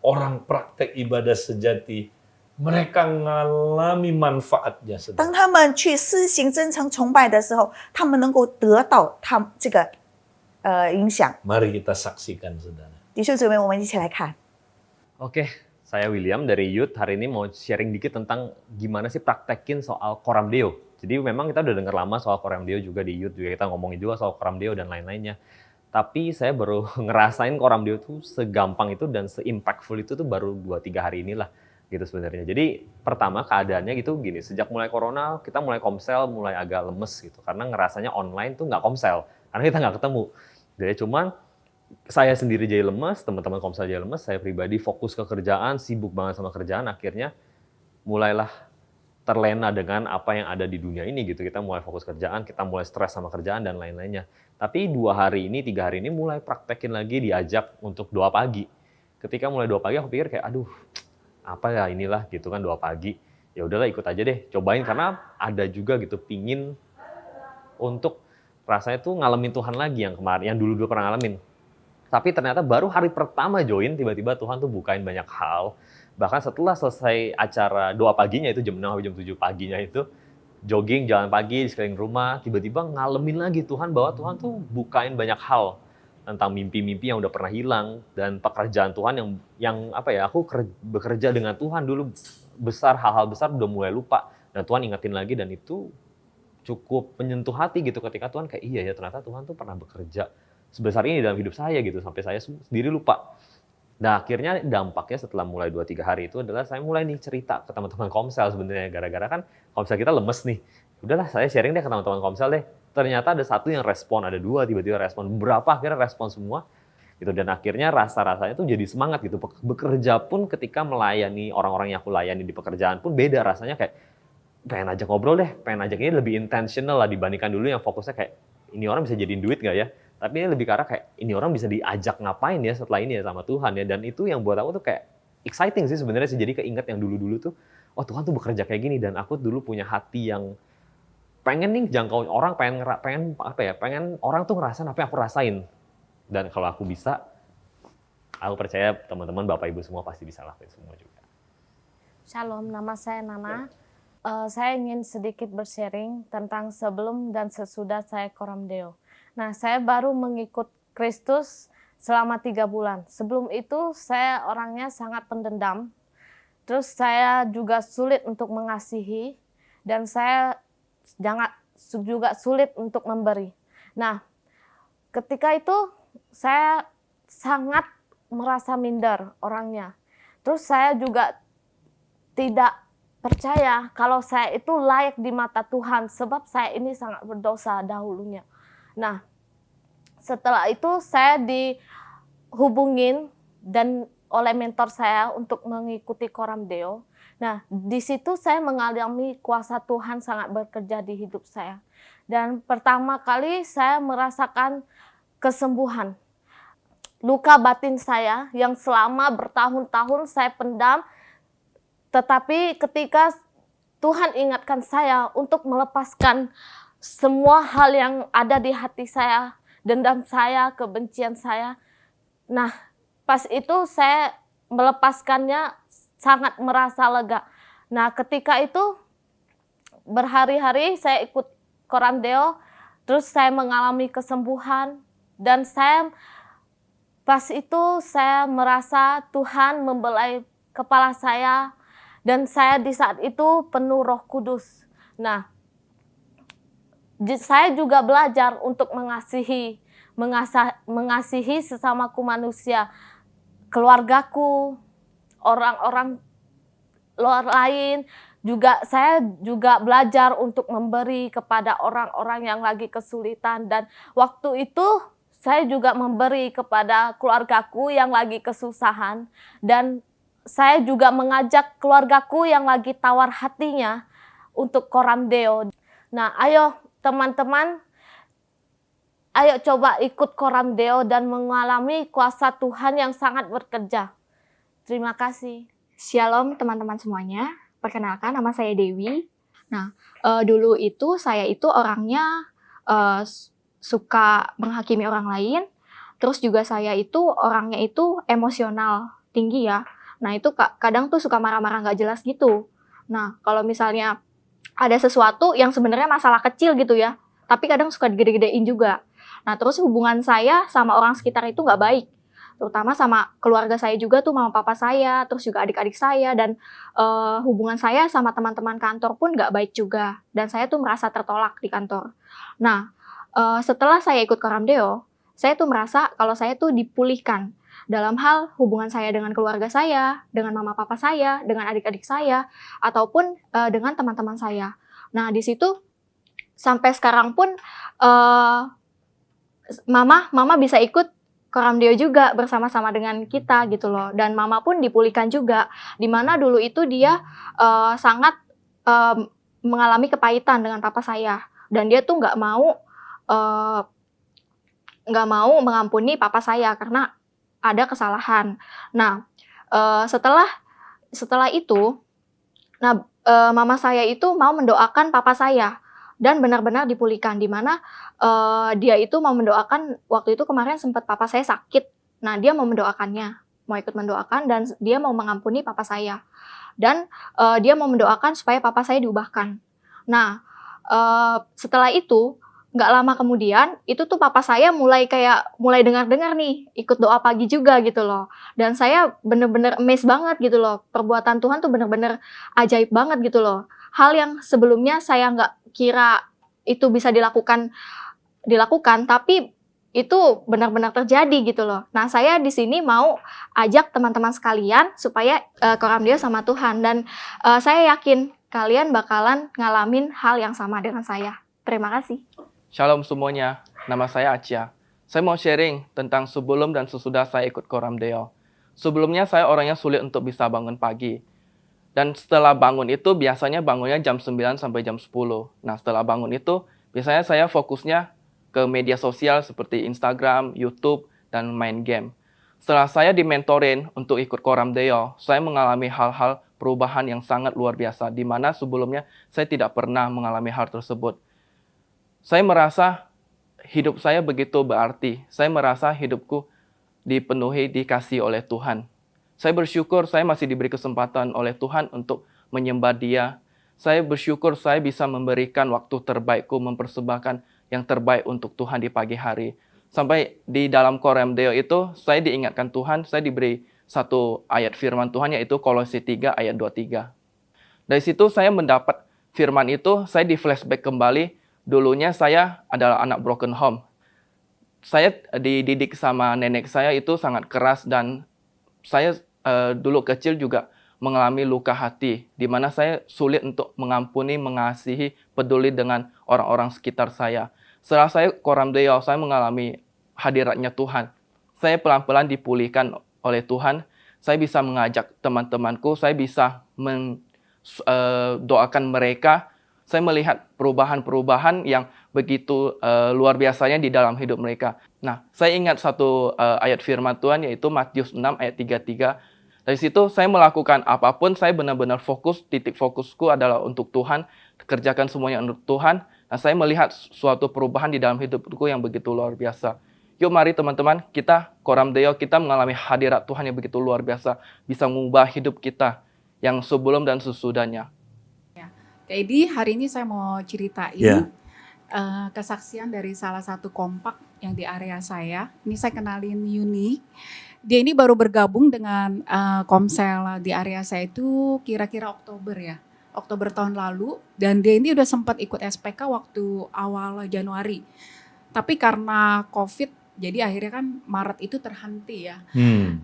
orang praktek ibadah sejati mereka ngalami manfaatnya, 当 saudara. 他们去施行真诚崇拜的时候，他们能够得到他这个影响。 Mari kita saksikan, saudara. 弟兄姊妹，我们一起来看。 Oke, saya William dari Youth. Hari ini mau sharing dikit tentang gimana sih praktekin soal Coram Deo. Jadi memang kita udah dengar lama soal Coram Deo juga di Youth, juga kita ngomongin juga soal Coram Deo dan lain-lainnya. Tapi saya baru ngerasain Coram Deo tuh segampang itu dan se-impactful itu tuh baru 2-3 hari inilah gitu sebenarnya. Jadi pertama keadaannya gitu gini, sejak mulai corona kita mulai komsel mulai agak lemes gitu. Karena ngerasanya online tuh nggak komsel, karena kita nggak ketemu. Jadi cuman saya sendiri jadi lemes, teman-teman komsel jadi lemes, saya pribadi fokus ke kerjaan, sibuk banget sama kerjaan, akhirnya mulailah terlena dengan apa yang ada di dunia ini gitu. Kita mulai fokus kerjaan, kita mulai stres sama kerjaan dan lain-lainnya. Tapi 2 hari ini, 3 hari ini mulai praktekin lagi, diajak untuk doa pagi. Ketika mulai doa pagi aku pikir kayak aduh, apa ya inilah gitu kan doa pagi. Ya udahlah ikut aja deh, cobain karena ada juga gitu pingin untuk rasanya tuh ngalamin Tuhan lagi yang kemarin, yang dulu-dulu pernah ngalamin. Tapi ternyata baru hari pertama join, tiba-tiba Tuhan tuh bukain banyak hal. Bahkan setelah selesai acara doa paginya itu jam 6 sampai jam 7 paginya itu, jogging, jalan pagi di sekeliling rumah, tiba-tiba ngalamin lagi Tuhan bahwa Tuhan tuh bukain banyak hal tentang mimpi-mimpi yang udah pernah hilang dan pekerjaan Tuhan yang apa ya, aku bekerja dengan Tuhan dulu besar, hal-hal besar udah mulai lupa dan Tuhan ingetin lagi dan itu cukup menyentuh hati gitu ketika Tuhan kayak iya ya ternyata Tuhan tuh pernah bekerja sebesar ini dalam hidup saya gitu sampai saya sendiri lupa. Nah akhirnya dampaknya setelah mulai 2-3 hari itu adalah saya mulai nih cerita ke teman-teman komsel sebenarnya gara-gara kan komsel kita lemes nih. Udahlah saya sharing deh ke teman-teman komsel deh. Ternyata ada satu yang respon, ada 2 tiba-tiba respon. Beberapa akhirnya respon semua. gitu. Dan akhirnya rasanya tuh jadi semangat gitu. Bekerja pun ketika melayani orang-orang yang aku layani di pekerjaan pun beda rasanya, kayak pengen ajak ngobrol deh, pengen ajak ini lebih intentional lah dibandingkan dulu yang fokusnya kayak ini orang bisa jadiin duit gak ya? Tapi ini lebih ke arah kayak ini orang bisa diajak ngapain ya setelah ini ya sama Tuhan ya. Dan itu yang buat aku tuh kayak exciting sih sebenarnya sih. Jadi keinget yang dulu-dulu tuh, oh Tuhan tuh bekerja kayak gini, dan aku dulu punya hati yang pengen nih jangkau orang, pengen orang tuh ngerasain apa yang aku rasain. Dan kalau aku bisa, aku percaya teman-teman Bapak Ibu semua pasti bisa lakuin semua juga. Shalom, nama saya Nana. Saya ingin sedikit bersharing tentang sebelum dan sesudah saya Coram Deo. Nah, saya baru mengikut Kristus selama 3 bulan. Sebelum itu saya orangnya sangat pendendam. Terus saya juga sulit untuk mengasihi, dan saya juga sulit untuk memberi. Nah, ketika itu saya sangat merasa minder orangnya. Terus saya juga tidak percaya kalau saya itu layak di mata Tuhan, sebab saya ini sangat berdosa dahulunya. Nah, setelah itu saya dihubungin dan oleh mentor saya untuk mengikuti Coram Deo. Nah, di situ saya mengalami kuasa Tuhan sangat bekerja di hidup saya. Dan pertama kali saya merasakan kesembuhan. Luka batin saya yang selama bertahun-tahun saya pendam, tetapi ketika Tuhan ingatkan saya untuk melepaskan semua hal yang ada di hati saya, dendam saya, kebencian saya. Nah, pas itu saya melepaskannya, sangat merasa lega. Nah, ketika itu berhari-hari saya ikut Coram Deo, terus saya mengalami kesembuhan, dan pas itu saya merasa Tuhan membelai kepala saya, dan saya di saat itu penuh Roh Kudus. Nah, saya juga belajar untuk mengasihi sesamaku manusia, keluargaku, orang-orang luar lain. Saya juga belajar untuk memberi kepada orang-orang yang lagi kesulitan, dan waktu itu saya juga memberi kepada keluargaku yang lagi kesusahan, dan saya juga mengajak keluargaku yang lagi tawar hatinya untuk Coram Deo. Nah, ayo teman-teman, ayo coba ikut Coram Deo dan mengalami kuasa Tuhan yang sangat bekerja. Terima kasih. Shalom teman-teman semuanya. Perkenalkan, nama saya Dewi. Nah, dulu itu saya itu orangnya suka menghakimi orang lain. Terus juga saya itu orangnya itu emosional tinggi ya. Nah, itu kadang tuh suka marah-marah nggak jelas gitu. Nah, kalau misalnya ada sesuatu yang sebenarnya masalah kecil gitu ya, tapi kadang suka digede-gedein juga. Nah, terus hubungan saya sama orang sekitar itu nggak baik. Terutama sama keluarga saya juga tuh, mama papa saya, terus juga adik-adik saya, dan hubungan saya sama teman-teman kantor pun nggak baik juga. Dan saya tuh merasa tertolak di kantor. Nah, setelah saya ikut Coram Deo, saya tuh merasa kalau saya tuh dipulihkan dalam hal hubungan saya dengan keluarga saya, dengan mama papa saya, dengan adik-adik saya, ataupun dengan teman-teman saya. Nah, di situ sampai sekarang pun mama bisa ikut Coram Deo juga bersama-sama dengan kita gitu loh. Dan mama pun dipulihkan juga, dimana dulu itu dia sangat mengalami kepahitan dengan papa saya, dan dia tuh nggak mau mengampuni papa saya karena ada kesalahan. Nah, setelah itu, mama saya itu mau mendoakan papa saya dan benar-benar dipulihkan, di mana dia itu mau mendoakan, waktu itu kemarin sempat papa saya sakit. Nah, dia mau mendoakannya, mau ikut mendoakan, dan dia mau mengampuni papa saya. Dan dia mau mendoakan supaya papa saya diubahkan. Nah, setelah itu, nggak lama kemudian, itu tuh papa saya mulai dengar-dengar nih, ikut doa pagi juga gitu loh. Dan saya bener-bener amazed banget gitu loh. Perbuatan Tuhan tuh bener-bener ajaib banget gitu loh. Hal yang sebelumnya saya nggak kira itu bisa dilakukan, tapi itu benar-benar terjadi gitu loh. Nah, saya di sini mau ajak teman-teman sekalian supaya Coram Deo sama Tuhan. Dan saya yakin kalian bakalan ngalamin hal yang sama dengan saya. Terima kasih. Shalom semuanya, nama saya Acia. Saya mau sharing tentang sebelum dan sesudah saya ikut Koram Deo. Sebelumnya saya orangnya sulit untuk bisa bangun pagi. Dan setelah bangun itu biasanya bangunnya jam 9 sampai jam 10. Nah setelah bangun itu biasanya saya fokusnya ke media sosial seperti Instagram, YouTube, dan main game. Setelah saya dimentorin untuk ikut Koram Deo, saya mengalami hal-hal perubahan yang sangat luar biasa, di mana sebelumnya saya tidak pernah mengalami hal tersebut. Saya merasa hidup saya begitu berarti. Saya merasa hidupku dipenuhi, dikasihi oleh Tuhan. Saya bersyukur saya masih diberi kesempatan oleh Tuhan untuk menyembah Dia. Saya bersyukur saya bisa memberikan waktu terbaikku, mempersembahkan yang terbaik untuk Tuhan di pagi hari. Sampai di dalam Koram Deo itu, saya diingatkan Tuhan, saya diberi satu ayat firman Tuhan, yaitu Kolose 3 ayat 23. Dari situ saya mendapat firman itu, saya di flashback kembali, dulunya saya adalah anak broken home. Saya dididik sama nenek saya itu sangat keras, dan saya dulu kecil juga mengalami luka hati, di mana saya sulit untuk mengampuni, mengasihi, peduli dengan orang-orang sekitar saya. Setelah saya Koram Deo, saya mengalami hadiratnya Tuhan. Saya pelan-pelan dipulihkan oleh Tuhan. Saya bisa mengajak teman-temanku, saya bisa mendoakan mereka. Saya melihat perubahan-perubahan yang begitu luar biasanya di dalam hidup mereka. Nah, saya ingat satu ayat firman Tuhan, yaitu Matius 6 ayat 33. Dari situ saya melakukan apapun, saya benar-benar fokus, titik fokusku adalah untuk Tuhan, kerjakan semuanya untuk Tuhan. Nah, saya melihat suatu perubahan di dalam hidupku yang begitu luar biasa. Yuk mari teman-teman, kita Koram Deo, kita mengalami hadirat Tuhan yang begitu luar biasa, bisa mengubah hidup kita yang sebelum dan sesudahnya. Kak Edi, hari ini saya mau ceritain kesaksian dari salah satu kompak yang di area saya. Ini saya kenalin Yuni. Dia ini baru bergabung dengan Komsel di area saya itu kira-kira Oktober ya. Oktober tahun lalu. Dan dia ini udah sempat ikut SPK waktu awal Januari. Tapi karena COVID, jadi akhirnya kan Maret itu terhenti ya.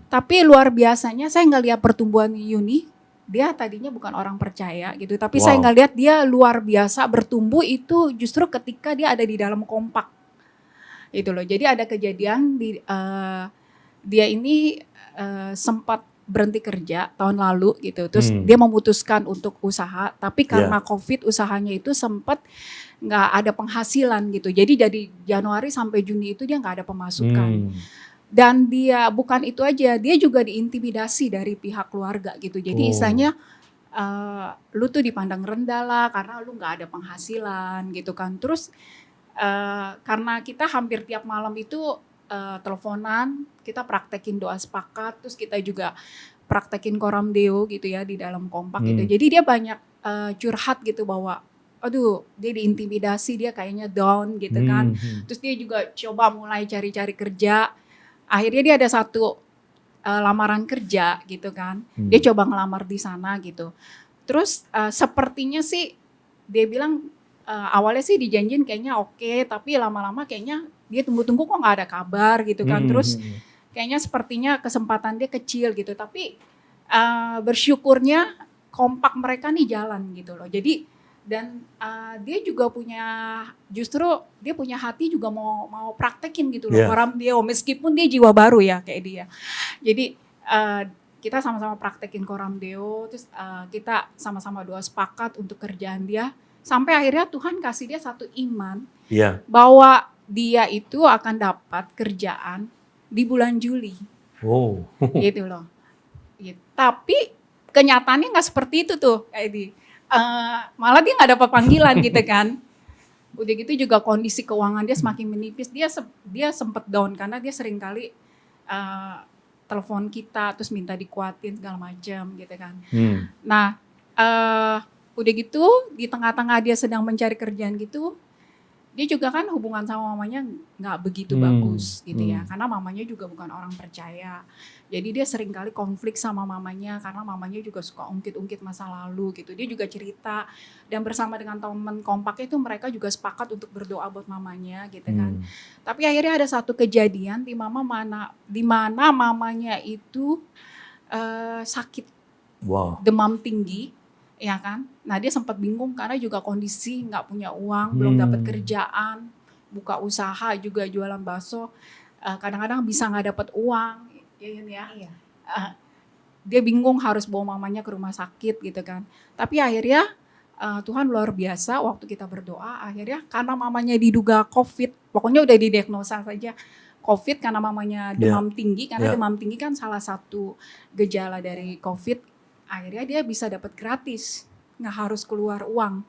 Tapi luar biasanya saya ngeliat pertumbuhan Yuni. Dia tadinya bukan orang percaya gitu, tapi saya ngeliat dia luar biasa bertumbuh itu justru ketika dia ada di dalam kompak. Itu loh. Jadi ada kejadian dia ini sempat berhenti kerja tahun lalu gitu. Terus dia memutuskan untuk usaha, tapi karena COVID usahanya itu sempat nggak ada penghasilan gitu. Jadi dari Januari sampai Juni itu dia nggak ada pemasukan. Dan dia bukan itu aja, dia juga diintimidasi dari pihak keluarga gitu. Jadi istilahnya lu tuh dipandang rendah lah karena lu nggak ada penghasilan gitu kan. Terus karena kita hampir tiap malam itu teleponan, kita praktekin doa sepakat, terus kita juga praktekin Koram Deo gitu ya di dalam kompak gitu. Jadi dia banyak curhat gitu bahwa aduh dia diintimidasi, dia kayaknya down gitu kan. Terus dia juga coba mulai cari-cari kerja. Akhirnya dia ada satu lamaran kerja gitu kan. Dia coba ngelamar di sana gitu. Terus sepertinya sih dia bilang awalnya sih dijanjin kayaknya oke, tapi lama-lama kayaknya dia tunggu-tunggu kok nggak ada kabar gitu kan. Terus kayaknya sepertinya kesempatan dia kecil gitu. Tapi bersyukurnya kompak mereka nih jalan gitu loh. Jadi dan dia juga justru dia punya hati juga mau praktekin gitu loh Koram Deo, meskipun dia jiwa baru ya kayak dia. Jadi kita sama-sama praktekin Koram Deo, terus kita sama-sama doa sepakat untuk kerjaan dia, sampai akhirnya Tuhan kasih dia satu iman bahwa dia itu akan dapat kerjaan di bulan Juli. Gitu loh. Gitu. Tapi kenyataannya nggak seperti itu tuh kayak di. Malah dia nggak dapat panggilan gitu kan. Udah gitu juga kondisi keuangan dia semakin menipis. Dia sempat down karena dia sering kali telepon kita terus minta dikuatin segala macam gitu kan. Nah udah gitu di tengah-tengah dia sedang mencari kerjaan gitu, dia juga kan hubungan sama mamanya nggak begitu bagus gitu ya, karena mamanya juga bukan orang percaya. Jadi dia sering kali konflik sama mamanya karena mamanya juga suka ungkit-ungkit masa lalu gitu. Dia juga cerita dan bersama dengan teman kompaknya itu mereka juga sepakat untuk berdoa buat mamanya gitu kan. Tapi akhirnya ada satu kejadian di mana mamanya itu sakit, demam tinggi. Ya kan, nah dia sempat bingung karena juga kondisi nggak punya uang, belum dapat kerjaan, buka usaha juga jualan bakso. kadang-kadang bisa nggak dapat uang, ya Yun ya. Iya. Dia bingung harus bawa mamanya ke rumah sakit gitu kan. Tapi akhirnya Tuhan luar biasa waktu kita berdoa, akhirnya karena mamanya diduga COVID, pokoknya udah didiagnosa saja COVID karena mamanya demam tinggi, karena demam tinggi kan salah satu gejala dari COVID, akhirnya dia bisa dapat gratis, nggak harus keluar uang.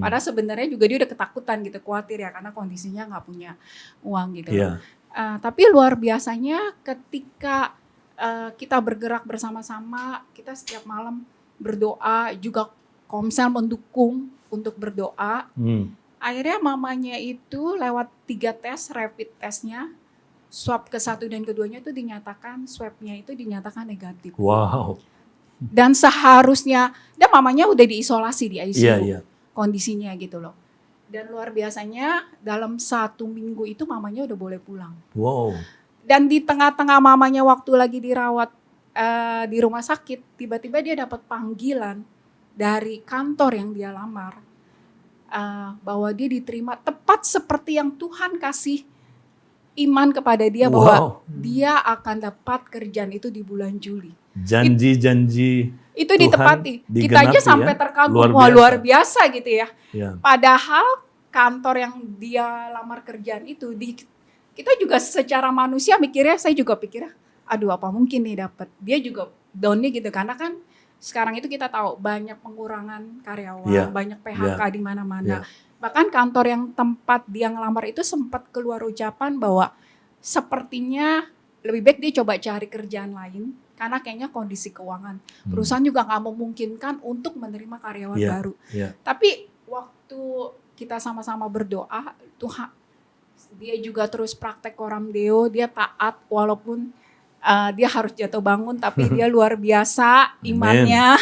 Padahal sebenarnya juga dia udah ketakutan gitu, khawatir ya karena kondisinya nggak punya uang gitu. Tapi luar biasanya ketika kita bergerak bersama-sama, kita setiap malam berdoa, juga Komsel mendukung untuk berdoa. Akhirnya mamanya itu lewat 3 tes, rapid testnya, swab ke-1 dan ke-2-nya itu dinyatakan, swabnya itu dinyatakan negatif. Wow. Dan seharusnya, dan mamanya udah diisolasi di ICU. Iya. Kondisinya gitu loh. Dan luar biasanya dalam 1 minggu itu mamanya udah boleh pulang. Wow. Dan di tengah-tengah mamanya waktu lagi dirawat di rumah sakit, tiba-tiba dia dapat panggilan dari kantor yang dia lamar. Bahwa dia diterima tepat seperti yang Tuhan kasih iman kepada dia bahwa dia akan dapat kerjaan itu di bulan Juli. Janji-janji itu ditepati. Kita aja sampai terkagum, wah luar biasa gitu ya. Padahal kantor yang dia lamar kerjaan itu, kita juga secara manusia mikirnya, saya juga pikirnya, aduh apa mungkin nih dapat. Dia juga down-nya gitu, karena kan sekarang itu kita tahu banyak pengurangan karyawan, banyak PHK di mana-mana. Bahkan kantor yang tempat dia ngelamar itu sempat keluar ucapan bahwa sepertinya lebih baik dia coba cari kerjaan lain, karena kayaknya kondisi keuangan perusahaan juga nggak memungkinkan untuk menerima karyawan baru. Tapi waktu kita sama-sama berdoa, Tuhan dia juga terus praktek Coram Deo, dia taat walaupun dia harus jatuh bangun, tapi dia luar biasa imannya.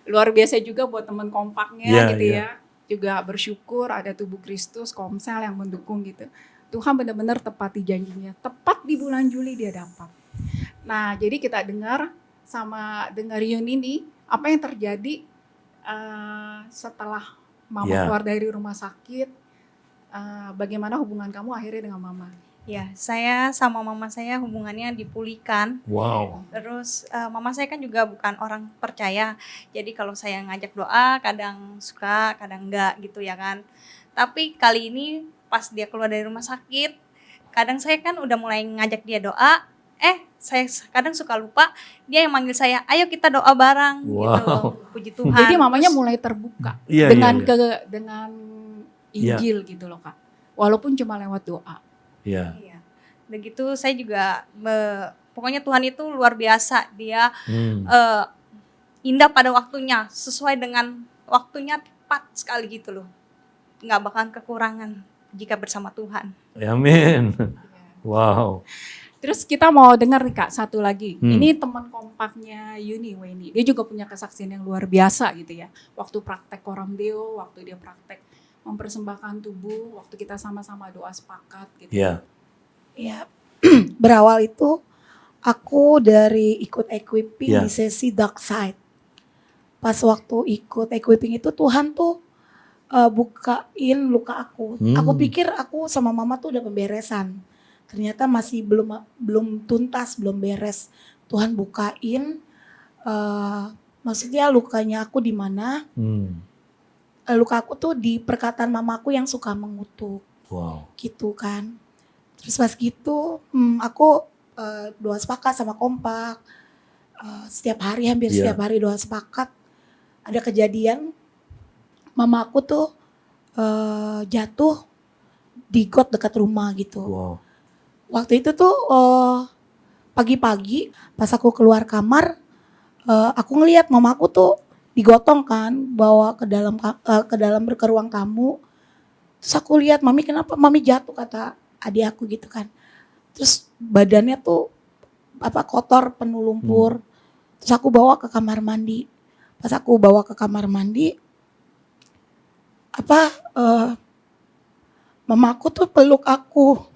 Luar biasa juga buat teman kompaknya gitu ya. Juga bersyukur ada tubuh Kristus, Komsel yang mendukung gitu. Tuhan benar-benar tepati janjinya. Tepat di bulan Juli dia dapat. Nah, jadi kita dengar Yun ini, apa yang terjadi setelah mama keluar dari rumah sakit, bagaimana hubungan kamu akhirnya dengan mama? Ya, saya sama mama saya hubungannya dipulihkan. Wow. Terus mama saya kan juga bukan orang percaya. Jadi kalau saya ngajak doa, kadang suka, kadang enggak gitu ya kan. Tapi kali ini pas dia keluar dari rumah sakit, kadang saya kan udah mulai ngajak dia doa. Saya kadang suka lupa, dia yang manggil saya, ayo kita doa bareng gitu. Puji Tuhan. Jadi mamanya mulai terbuka dengan Injil gitu loh Kak. Walaupun cuma lewat doa. Iya. Udah gitu saya juga pokoknya Tuhan itu luar biasa. Dia indah pada waktunya, sesuai dengan waktunya tepat sekali gitu loh. Nggak bakalan kekurangan jika bersama Tuhan. Amin. Wow. Terus kita mau dengar nih Kak satu lagi. Ini teman kompaknya Weni. Dia juga punya kesaksian yang luar biasa gitu ya. Waktu praktek Coram Deo, waktu dia praktek mempersembahkan tubuh, waktu kita sama-sama doa sepakat gitu. Ya, berawal itu aku dari ikut equipping di sesi dark side. Pas waktu ikut equipping itu Tuhan tuh bukain luka aku. Aku pikir aku sama mama tuh udah pemberesan. Ternyata masih belum tuntas, belum beres. Tuhan bukain, maksudnya lukanya aku di mana? Luka aku tuh di perkataan mamaku yang suka mengutuk. Wow. Gitu kan. Terus pas gitu aku doa sepakat sama kompak. Setiap hari, hampir setiap hari doa sepakat. Ada kejadian mama aku tuh jatuh di got dekat rumah gitu. Wow. Waktu itu tuh pagi-pagi pas aku keluar kamar, aku ngelihat mama aku tuh digotong kan, bawa ke dalam ke ruang tamu. Terus aku lihat mami, kenapa mami jatuh, kata adik aku gitu kan. Terus badannya tuh kotor, penuh lumpur. Terus aku bawa ke kamar mandi. Pas aku bawa ke kamar mandi, mama aku tuh peluk aku.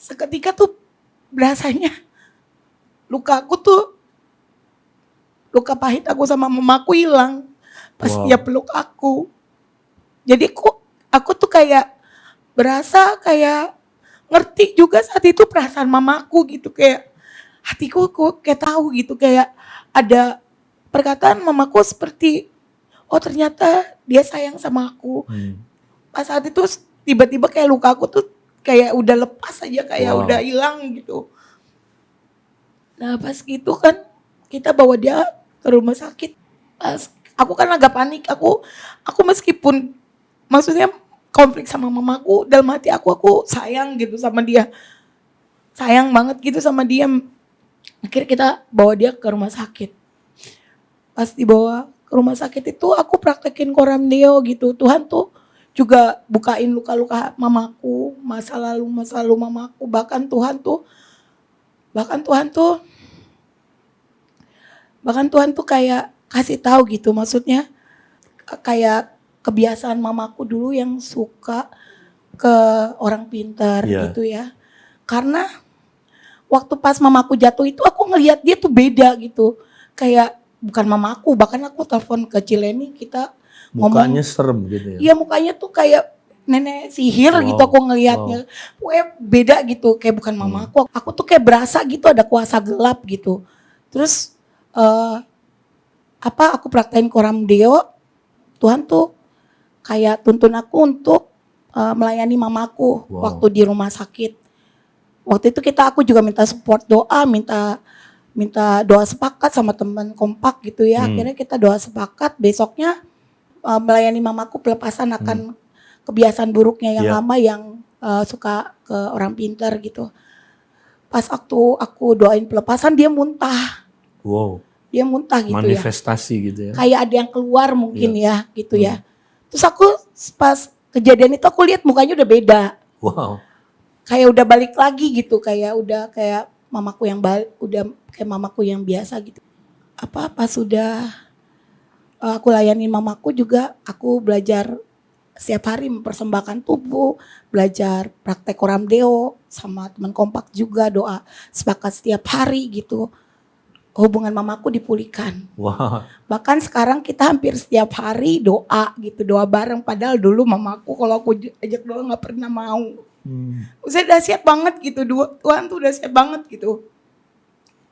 Seketika tuh berasanya luka pahit aku sama mamaku hilang pas dia peluk aku. Jadi aku tuh kayak berasa kayak ngerti juga saat itu perasaan mamaku gitu, kayak hatiku kayak tahu gitu, kayak ada perkataan mamaku seperti, oh ternyata dia sayang sama aku. Pas saat itu tiba-tiba kayak luka aku tuh kayak udah lepas aja, kayak udah hilang gitu. Nah pas gitu kan kita bawa dia ke rumah sakit. Pas aku kan agak panik, aku meskipun maksudnya konflik sama mamaku, dalam hati aku sayang gitu sama dia. Sayang banget gitu sama dia. Akhirnya kita bawa dia ke rumah sakit. Pas dibawa ke rumah sakit itu aku praktekin Coram Deo gitu. Tuhan tuh juga bukain luka-luka mamaku, masa lalu mamaku. Bahkan Tuhan tuh kayak kasih tahu gitu, maksudnya kayak kebiasaan mamaku dulu yang suka ke orang pintar gitu ya. Karena waktu pas mamaku jatuh itu aku ngelihat dia tuh beda gitu. Kayak bukan mamaku, bahkan aku telepon ke Cileni, kita Mukanya ngomong. serem gitu ya. Iya mukanya tuh kayak nenek sihir gitu aku ngelihatnya. Beda gitu, kayak bukan mamaku. Aku tuh kayak berasa gitu ada kuasa gelap gitu. Terus aku praktekin Coram Deo, Tuhan tuh kayak tuntun aku untuk melayani mamaku waktu di rumah sakit. Waktu itu aku juga minta support doa, minta doa sepakat sama teman kompak gitu ya. Akhirnya kita doa sepakat, besoknya melayani mamaku pelepasan akan kebiasaan buruknya yang lama yang suka ke orang pintar gitu. Pas waktu aku doain pelepasan dia muntah. Dia muntah gitu Manifestasi gitu ya. Kayak ada yang keluar mungkin ya gitu ya. Terus aku pas kejadian itu aku lihat mukanya udah beda. Kayak udah balik lagi gitu, kayak udah kayak mamaku yang udah kayak mamaku yang biasa gitu. Pas sudah aku layani mamaku juga, aku belajar setiap hari mempersembahkan tubuh, belajar praktek Coram Deo sama teman kompak juga, doa sepakat setiap hari gitu. Hubungan mamaku dipulihkan. Bahkan sekarang kita hampir setiap hari doa gitu, doa bareng. Padahal dulu mamaku kalau aku ajak doa nggak pernah mau. Saya dahsyat banget gitu, Tuhan tuh dahsyat banget gitu.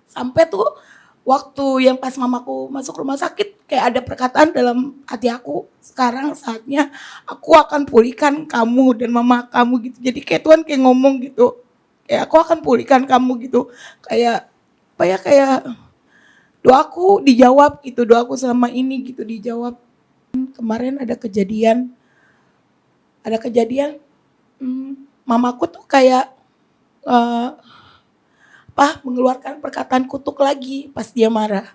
Sampai tuh waktu yang pas mamaku masuk rumah sakit, kayak ada perkataan dalam hati aku, sekarang saatnya aku akan pulihkan kamu dan mama kamu gitu. Jadi kayak Tuhan kayak ngomong gitu, kayak aku akan pulihkan kamu gitu. Kayak kayak doaku dijawab gitu, doaku selama ini gitu dijawab. Kemarin ada kejadian, mamaku tuh kayak mengeluarkan perkataan kutuk lagi pas dia marah.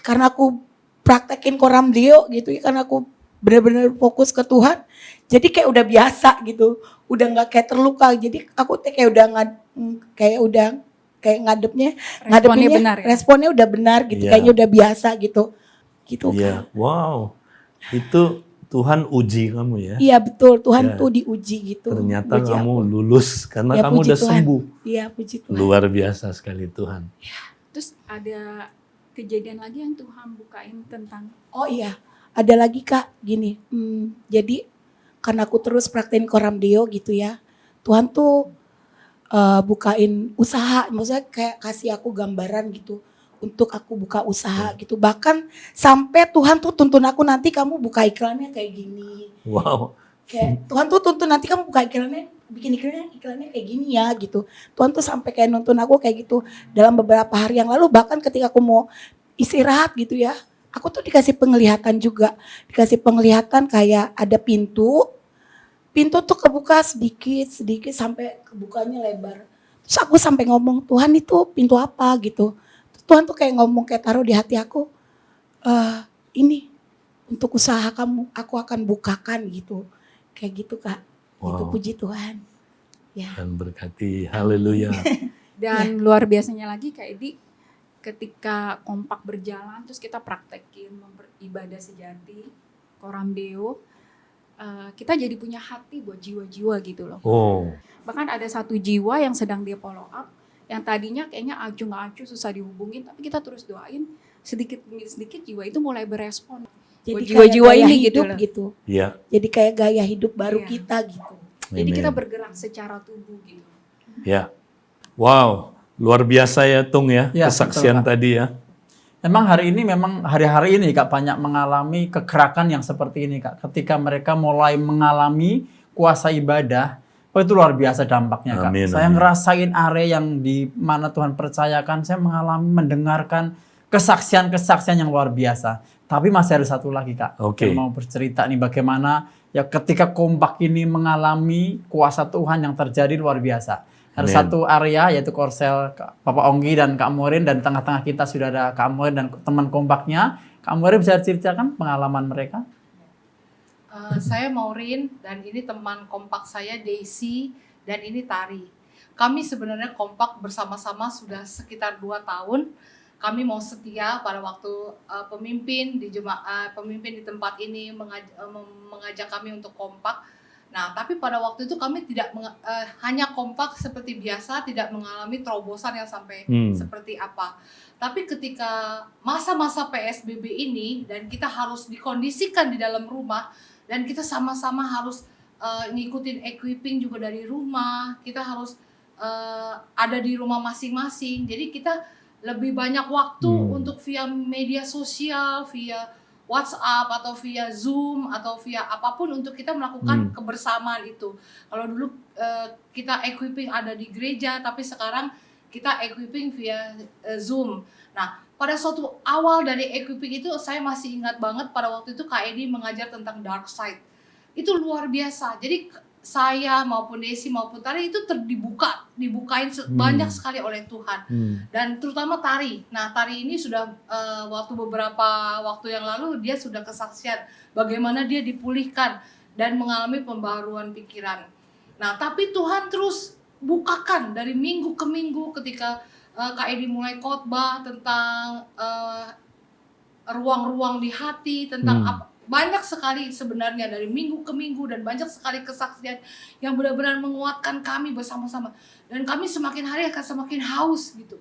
Karena aku praktekin Coram Deo gitu ya, karena aku benar-benar fokus ke Tuhan. Jadi kayak udah biasa gitu, udah nggak kayak terluka. Jadi aku kayak udah ngadepnya benar ya? Responnya udah benar gitu, kayaknya udah biasa gitu. Gitu kan. Wow. Itu Tuhan uji kamu ya. Iya betul, Tuhan tuh diuji gitu. Ternyata Uji kamu aku. lulus karena kamu udah Tuhan. sembuh. Iya, puji Tuhan. Luar biasa sekali Tuhan. Terus ada kejadian lagi yang Tuhan bukain tentang. Oh iya, ada lagi Kak, gini. Jadi karena aku terus praktekin Coram Deo gitu ya, Tuhan tuh bukain usaha, maksudnya kayak kasih aku gambaran gitu untuk aku buka usaha gitu. Bahkan sampai Tuhan tuh tuntun aku, nanti kamu buka iklannya kayak gini. Kayak Tuhan tuh tuntun nanti kamu buka iklannya, bikin iklannya kayak gini ya gitu. Tuhan tuh sampai kayak nuntun aku kayak gitu dalam beberapa hari yang lalu. Bahkan ketika aku mau istirahat gitu ya, aku tuh dikasih penglihatan juga. Dikasih penglihatan kayak ada pintu tuh kebuka sedikit sampai kebukanya lebar. Terus aku sampai ngomong, Tuhan itu pintu apa gitu. Tuhan tuh kayak ngomong, kayak taruh di hati aku, ini untuk usaha kamu, aku akan bukakan gitu. Kayak gitu Kak, itu puji Tuhan. Ya. Dan berkati, haleluya. Dan luar biasanya lagi Kak Edi, ketika kompak berjalan, terus kita praktekin ibadah sejati, Coram Deo, kita jadi punya hati buat jiwa-jiwa gitu loh. Bahkan ada satu jiwa yang sedang dia follow up, yang tadinya kayaknya acuh nggak acuh, susah dihubungin, tapi kita terus doain, sedikit demi sedikit jiwa itu mulai berespon. Jadi jiwa-jiwa kayak gaya ini hidup loh. gitu. Iya. Jadi kayak gaya hidup baru Iya. kita gitu. Jadi kita Amin. bergerak secara tubuh gitu. Ya. Wow, luar biasa ya Tung ya, Ya, kesaksian betul, Kak. tadi ya. Memang hari-hari ini Kak banyak mengalami kegerakan yang seperti ini Kak. Ketika mereka mulai mengalami kuasa ibadah, oh itu luar biasa dampaknya Kak. Amin, Saya amin. ngerasain area yang di mana Tuhan percayakan, saya mengalami mendengarkan kesaksian-kesaksian yang luar biasa. Tapi masih ada satu lagi Kak, Oke. yang mau bercerita nih bagaimana ya ketika kompak ini mengalami kuasa Tuhan yang terjadi luar biasa. Ada Amin. satu area yaitu Korsel Bapak Onggi dan Kak Morin, dan di tengah-tengah kita sudah ada Kak Morin dan teman kompaknya. Kak Morin bisa ceritakan pengalaman mereka? Saya Maureen dan ini teman kompak saya Daisy dan ini Tari. Kami sebenarnya kompak bersama-sama sudah sekitar 2 tahun. Kami mau setia pada waktu pemimpin di tempat ini mengajak kami untuk kompak. Nah, tapi pada waktu itu kami tidak hanya kompak seperti biasa, tidak mengalami terobosan yang sampai seperti apa. Tapi ketika masa-masa PSBB ini dan kita harus dikondisikan di dalam rumah dan kita sama-sama harus ngikutin equipping juga dari rumah, kita harus ada di rumah masing-masing. Jadi kita lebih banyak waktu untuk via media sosial, via WhatsApp atau via Zoom atau via apapun untuk kita melakukan kebersamaan itu. Kalau dulu kita equipping ada di gereja, tapi sekarang kita equipping via Zoom. Nah, pada suatu awal dari equipping itu saya masih ingat banget pada waktu itu Kak Edi mengajar tentang dark side. Itu luar biasa. Jadi saya maupun Desi maupun Tari itu dibukain banyak sekali oleh Tuhan. Dan terutama Tari. Nah, Tari ini sudah beberapa waktu yang lalu dia sudah kesaksian bagaimana dia dipulihkan dan mengalami pembaharuan pikiran. Nah, tapi Tuhan terus bukakan dari minggu ke minggu ketika Kak Edi mulai khotbah tentang ruang-ruang di hati, tentang apa. Banyak sekali sebenarnya dari minggu ke minggu dan banyak sekali kesaksian yang benar-benar menguatkan kami bersama-sama. Dan kami semakin hari akan semakin haus gitu.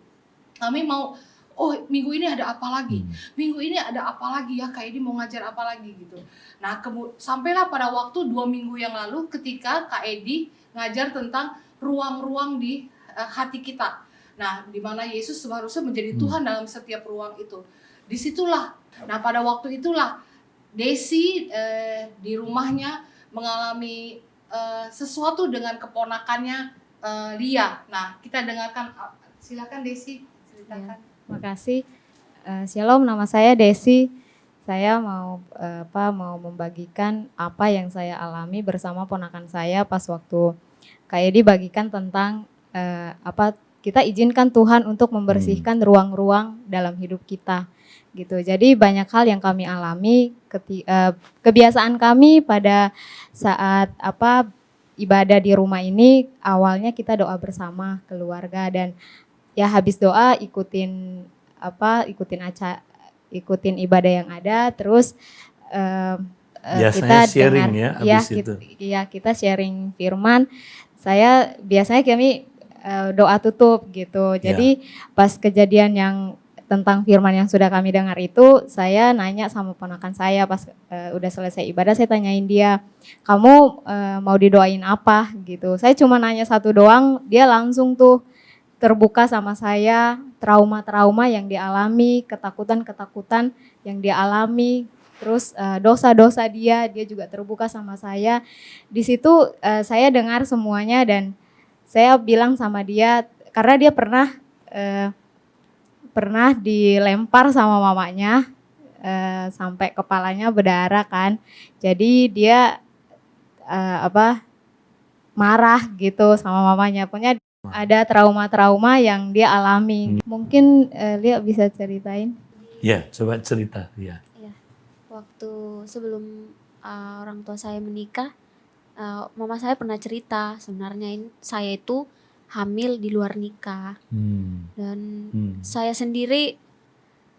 Kami mau, oh minggu ini ada apa lagi? Minggu ini ada apa lagi ya? Kak Edi mau ngajar apa lagi gitu. Nah sampailah pada waktu 2 minggu yang lalu ketika Kak Edi ngajar tentang ruang-ruang di hati kita. Nah di mana Yesus seharusnya menjadi Tuhan dalam setiap ruang itu. Disitulah, nah pada waktu itulah Desi di rumahnya mengalami sesuatu dengan keponakannya Lia. Nah, kita dengarkan. Silakan Desi ceritakan. Makasih. Shalom, nama saya Desi. Saya mau membagikan apa yang saya alami bersama ponakan saya pas waktu Kak Edi bagikan tentang kita izinkan Tuhan untuk membersihkan ruang-ruang dalam hidup kita. Gitu. Jadi banyak hal yang kami alami, kebiasaan kami pada saat ibadah di rumah ini, awalnya kita doa bersama keluarga dan ya habis doa ikutin ibadah yang ada, terus kita sharing dengar kita sharing firman. Kami doa tutup gitu. Jadi pas kejadian yang tentang firman yang sudah kami dengar itu, saya nanya sama ponakan saya pas udah selesai ibadah, saya tanyain dia, kamu mau didoain apa gitu. Saya cuma nanya satu doang, dia langsung tuh terbuka sama saya, trauma-trauma yang dialami, ketakutan-ketakutan yang dialami, terus dosa-dosa dia juga terbuka sama saya. Di situ saya dengar semuanya dan saya bilang sama dia, karena dia pernah dilempar sama mamanya sampai kepalanya berdarah kan. Jadi dia marah gitu sama mamanya. Punya ada trauma-trauma yang dia alami. Mungkin Lia bisa ceritain? Ya, coba cerita. Ya. Waktu sebelum orang tua saya menikah, mama saya pernah cerita sebenarnya saya itu hamil di luar nikah. Dan saya sendiri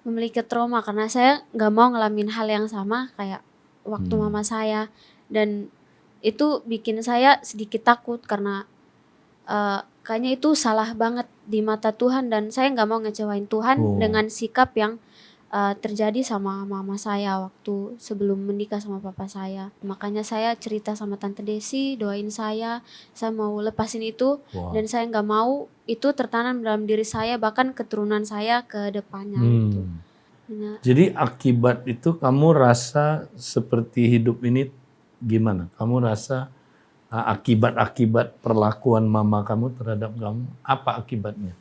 memiliki trauma karena saya nggak mau ngalamin hal yang sama kayak waktu mama saya, dan itu bikin saya sedikit takut karena kayaknya itu salah banget di mata Tuhan dan saya nggak mau ngecewain Tuhan dengan sikap yang terjadi sama mama saya waktu sebelum menikah sama papa saya. Makanya saya cerita sama Tante Desi, doain saya mau lepasin itu. Wow. Dan saya nggak mau itu tertanam dalam diri saya, bahkan keturunan saya ke depannya gitu. Hanya, Jadi akibat itu kamu rasa seperti hidup ini gimana? Kamu rasa akibat-akibat perlakuan mama kamu terhadap kamu, apa akibatnya?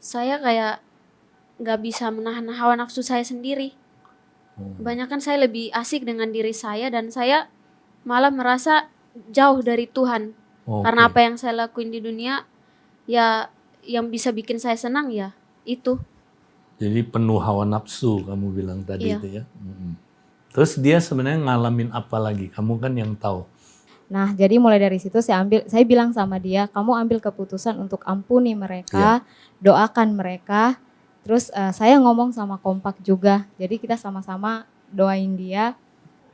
saya kayak nggak bisa menahan hawa nafsu saya sendiri. Kebanyakan saya lebih asik dengan diri saya dan saya malah merasa jauh dari Tuhan. Karena apa yang saya lakuin di dunia, ya yang bisa bikin saya senang ya itu. Jadi penuh hawa nafsu kamu bilang tadi Iya. itu ya. Terus dia sebenarnya ngalamin apa lagi? Kamu kan yang tahu. Nah, jadi mulai dari situ saya bilang sama dia, kamu ambil keputusan untuk ampuni mereka, doakan mereka. Terus saya ngomong sama Kompak juga, jadi kita sama-sama doain dia.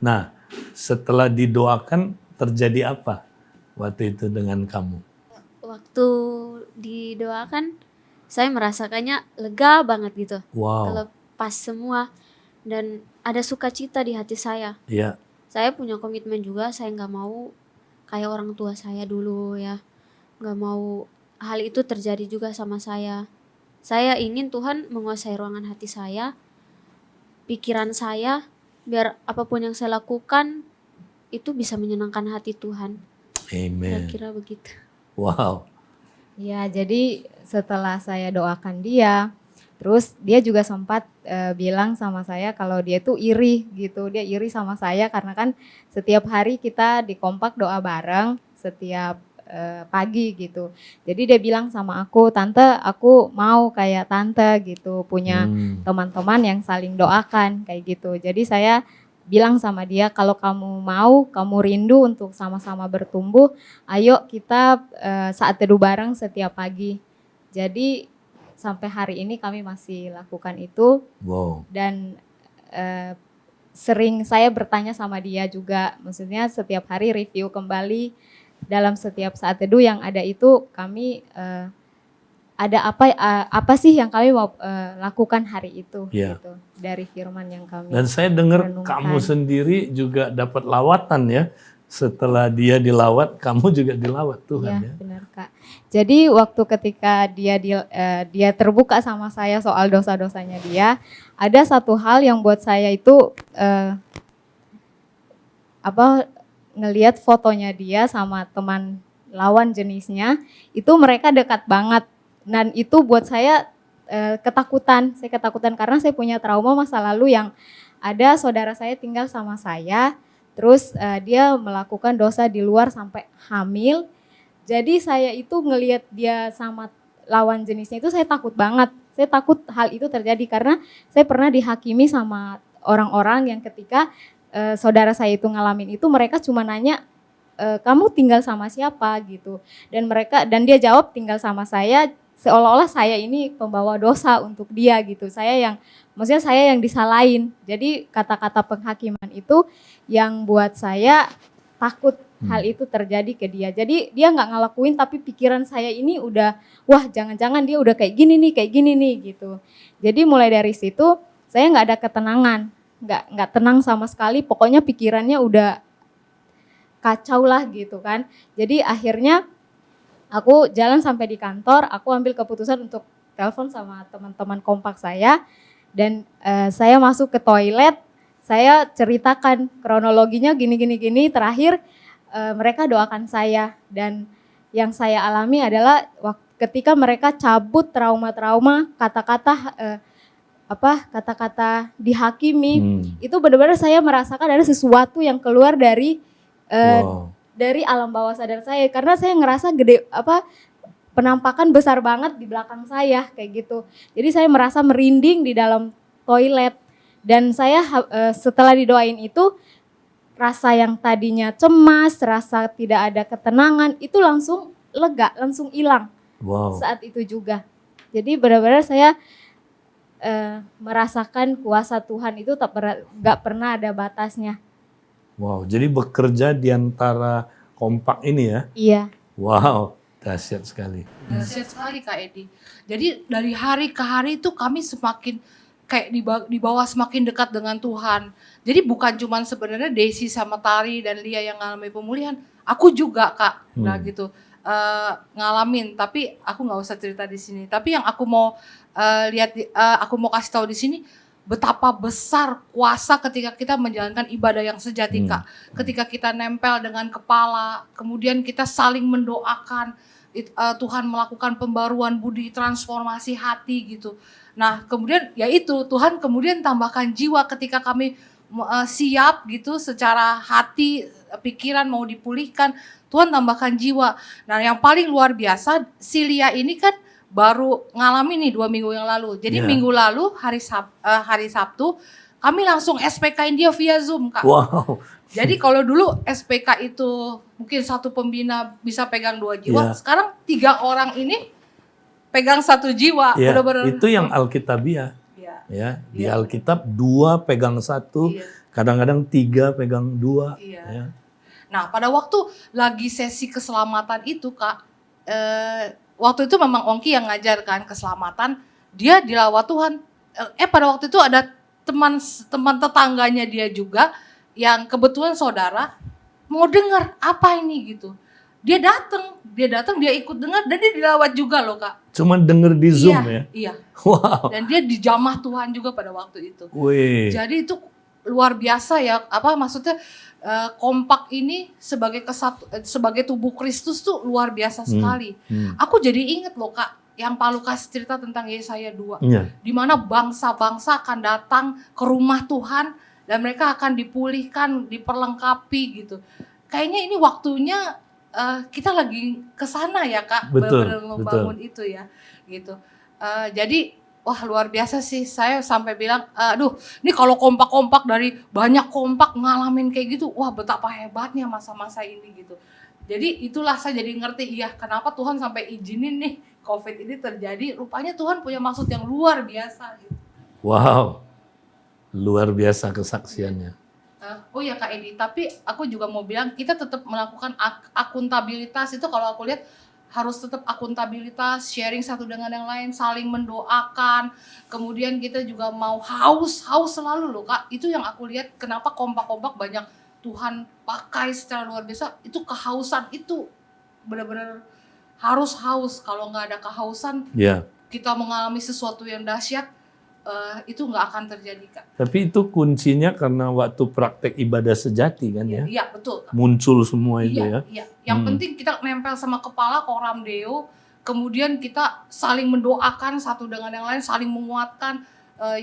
Nah, setelah didoakan terjadi apa waktu itu dengan kamu? Waktu didoakan, saya merasakannya lega banget gitu. Wow. Lepas semua dan ada sukacita di hati saya. Iya. Saya punya komitmen juga, saya nggak mau kayak orang tua saya dulu ya. Nggak mau hal itu terjadi juga sama saya. Saya ingin Tuhan menguasai ruangan hati saya, pikiran saya, biar apapun yang saya lakukan itu bisa menyenangkan hati Tuhan. Amen. Kira-kira begitu. Wow. Ya, jadi setelah saya doakan dia, terus dia juga sempat bilang sama saya kalau dia tuh iri gitu. Dia iri sama saya karena kan setiap hari kita di Kompak doa bareng setiap pagi gitu. Jadi dia bilang sama aku, "Tante, aku mau kayak tante gitu, punya teman-teman yang saling doakan kayak gitu." Jadi saya bilang sama dia, "Kalau kamu mau, kamu rindu untuk sama-sama bertumbuh, ayo kita saat teduh bareng setiap pagi." Jadi sampai hari ini kami masih lakukan itu. Wow. Dan sering saya bertanya sama dia juga, maksudnya setiap hari review kembali dalam setiap saat teduh yang ada itu kami ada apa sih yang kami mau lakukan hari itu gitu, dari firman yang kami Dan saya dengar renungkan. kamu sendiri juga dapat lawatan ya. Setelah dia dilawat, kamu juga dilawat Tuhan ya. Benar Kak. Jadi waktu ketika dia terbuka sama saya soal dosa-dosanya dia, ada satu hal yang buat saya itu ngelihat fotonya dia sama teman lawan jenisnya, itu mereka dekat banget. Dan itu buat saya ketakutan. Saya ketakutan karena saya punya trauma masa lalu yang ada saudara saya tinggal sama saya, terus dia melakukan dosa di luar sampai hamil. Jadi saya itu ngelihat dia sama lawan jenisnya itu saya takut banget. Saya takut hal itu terjadi karena saya pernah dihakimi sama orang-orang yang ketika saudara saya itu ngalamin itu, mereka cuma nanya, "Kamu tinggal sama siapa?" gitu. Dan dia jawab tinggal sama saya, seolah-olah saya ini pembawa dosa untuk dia gitu. Maksudnya saya yang disalahin. Jadi kata-kata penghakiman itu yang buat saya takut hal itu terjadi ke dia. Jadi dia nggak ngelakuin tapi pikiran saya ini udah, wah jangan-jangan dia udah kayak gini nih gitu. Jadi mulai dari situ saya nggak ada ketenangan, nggak tenang sama sekali. Pokoknya pikirannya udah kacau lah gitu kan. Jadi akhirnya aku jalan sampai di kantor, aku ambil keputusan untuk telepon sama teman-teman Kompak saya. Dan saya masuk ke toilet, saya ceritakan kronologinya gini. Terakhir mereka doakan saya, dan yang saya alami adalah ketika mereka cabut trauma-trauma, kata-kata dihakimi, itu benar-benar saya merasakan ada sesuatu yang keluar dari alam bawah sadar saya, karena saya ngerasa penampakan besar banget di belakang saya kayak gitu. Jadi saya merasa merinding di dalam toilet, dan saya setelah didoain itu rasa yang tadinya cemas, rasa tidak ada ketenangan itu langsung lega, langsung hilang saat itu juga. Jadi benar-benar saya merasakan kuasa Tuhan itu gak pernah ada batasnya. Wow, jadi bekerja di antara Kompak ini ya? Iya. Wow. Dahsyat sekali. Dahsyat sekali Kak Edi. Jadi dari hari ke hari itu kami semakin kayak dibawa semakin dekat dengan Tuhan. Jadi bukan cuman sebenarnya Desi sama Tari dan Lia yang ngalami pemulihan, aku juga Kak, nah gitu ngalamin. Tapi aku nggak usah cerita di sini. Tapi yang aku mau aku mau kasih tahu di sini, betapa besar kuasa ketika kita menjalankan ibadah yang sejati Kak. Ketika kita nempel dengan kepala, kemudian kita saling mendoakan, Tuhan melakukan pembaruan budi, transformasi hati gitu. Nah kemudian ya itu Tuhan kemudian tambahkan jiwa ketika kami siap gitu secara hati, pikiran mau dipulihkan, Tuhan tambahkan jiwa. Nah yang paling luar biasa, si Lia ini kan baru ngalamin nih 2 minggu yang lalu. Jadi minggu lalu hari Sabtu kami langsung SPK-in dia via Zoom Kak. Wow. Jadi kalau dulu SPK itu mungkin satu pembina bisa pegang 2 jiwa, sekarang 3 orang ini pegang 1 jiwa. Benar-benar. Itu yang Alkitabiah. Ya, di Alkitab 2 pegang 1, kadang-kadang 3 pegang 2. Ya. Nah, pada waktu lagi sesi keselamatan itu Kak, waktu itu memang Ongki yang ngajarkan keselamatan, dia dilawat Tuhan. Pada waktu itu ada teman tetangganya dia juga yang kebetulan saudara mau dengar apa ini gitu. Dia datang, dia ikut dengar dan dia dilawat juga loh Kak. Cuman denger di Zoom ya? Iya. Wow. Dan dia dijamah Tuhan juga pada waktu itu. Wih. Jadi itu luar biasa ya, maksudnya kompak ini sebagai tubuh Kristus tuh luar biasa sekali. Aku jadi inget loh Kak, yang Pak Lukas cerita tentang Yesaya 2. Di mana bangsa-bangsa akan datang ke rumah Tuhan dan mereka akan dipulihkan, diperlengkapi gitu. Kayaknya ini waktunya kita lagi ke sana ya Kak, benar-benar membangun itu ya gitu. Jadi wah luar biasa sih, saya sampai bilang aduh ini kalau kompak-kompak dari banyak kompak ngalamin kayak gitu, wah betapa hebatnya masa-masa ini gitu. Jadi itulah saya jadi ngerti ya kenapa Tuhan sampai izinin nih COVID ini terjadi, rupanya Tuhan punya maksud yang luar biasa gitu. Wow, luar biasa kesaksiannya. Oh ya Kak Edi, tapi aku juga mau bilang kita tetap melakukan akuntabilitas itu, kalau aku lihat harus tetap akuntabilitas, sharing satu dengan yang lain, saling mendoakan. Kemudian kita juga mau haus selalu loh Kak. Itu yang aku lihat kenapa kompak-kompak banyak Tuhan pakai secara luar biasa. Itu kehausan itu benar-benar harus haus. Kalau nggak ada kehausan, kita mengalami sesuatu yang dahsyat. Itu nggak akan terjadi Kak. Tapi itu kuncinya karena waktu praktek ibadah sejati kan ya? Iya betul Kak. Muncul semua itu ya? Iya. Yang penting kita nempel sama kepala Coram Deo, kemudian kita saling mendoakan satu dengan yang lain, saling menguatkan.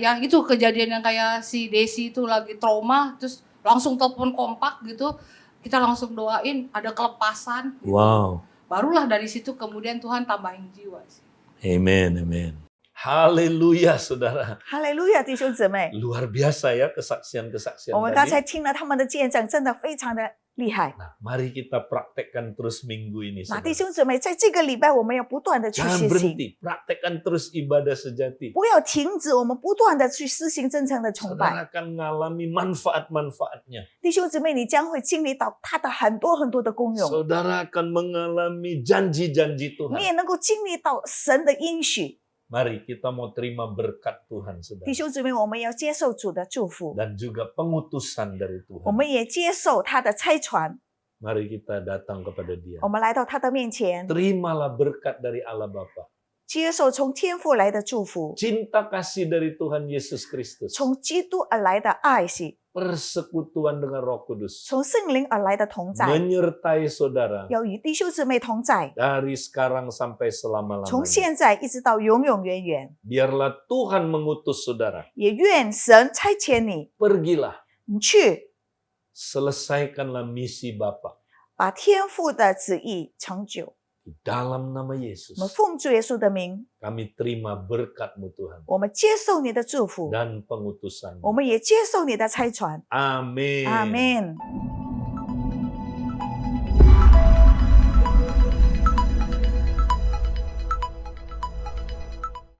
Yang itu kejadian yang kayak si Desi itu lagi trauma, terus langsung telepon kompak gitu, kita langsung doain, ada kelepasan. Gitu. Wow. Barulah dari situ kemudian Tuhan tambahin jiwa sih. Amen, amen. Haleluya, saudara. 哈利路亚，弟兄姊妹， Luar biasa ya kesaksian-kesaksian 我们刚 tadi. 才听了他们的见证，真的非常的厉害。 Mari kita praktekkan terus minggu ini. 那 saudara. 弟兄姊妹，在这个礼拜，我们要不断的去 Jangan 实行， berhenti, praktekkan terus ibadah sejati. 不要停止，我们不断的去施行真诚的崇拜。 Saudara akan mengalami manfaat-manfaatnya. 弟兄姊妹，你将会经历到他的很多很多的功用， Saudara akan mengalami janji-janji 你 Tuhan. 也能够经历到神的应许。 Mari kita mau terima berkat Tuhan, 弟 saudara. 兄姊妹，我们要接受主的祝福， Dan juga pengutusan dari 我 Tuhan. 们也接受他的差传， Mari kita datang kepada Dia. 我们来到他的面前， Terimalah berkat dari Allah Bapa. 接受从天父来的祝福， Cinta kasih dari Tuhan Yesus Kristus. 从基督而来的爱惜， Persekutuan dengan Roh Kudus. 从圣灵而来的同在， Menyertai saudara 要与弟兄姊妹同在， dari sekarang sampai 从 selama-lamanya. 现在一直到永永远远。 Biarlah Tuhan mengutus saudara. 也愿神差遣你， Pergilah, 你去 selesaikanlah misi Bapa. 把天父的旨意成就。 Di dalam nama 我们 Yesus, 奉主耶稣的名， kami terima berkat-Mu Tuhan 我们接受你的祝福， dan pengutusan. 我们也接受你的差传。 Amin. 阿门。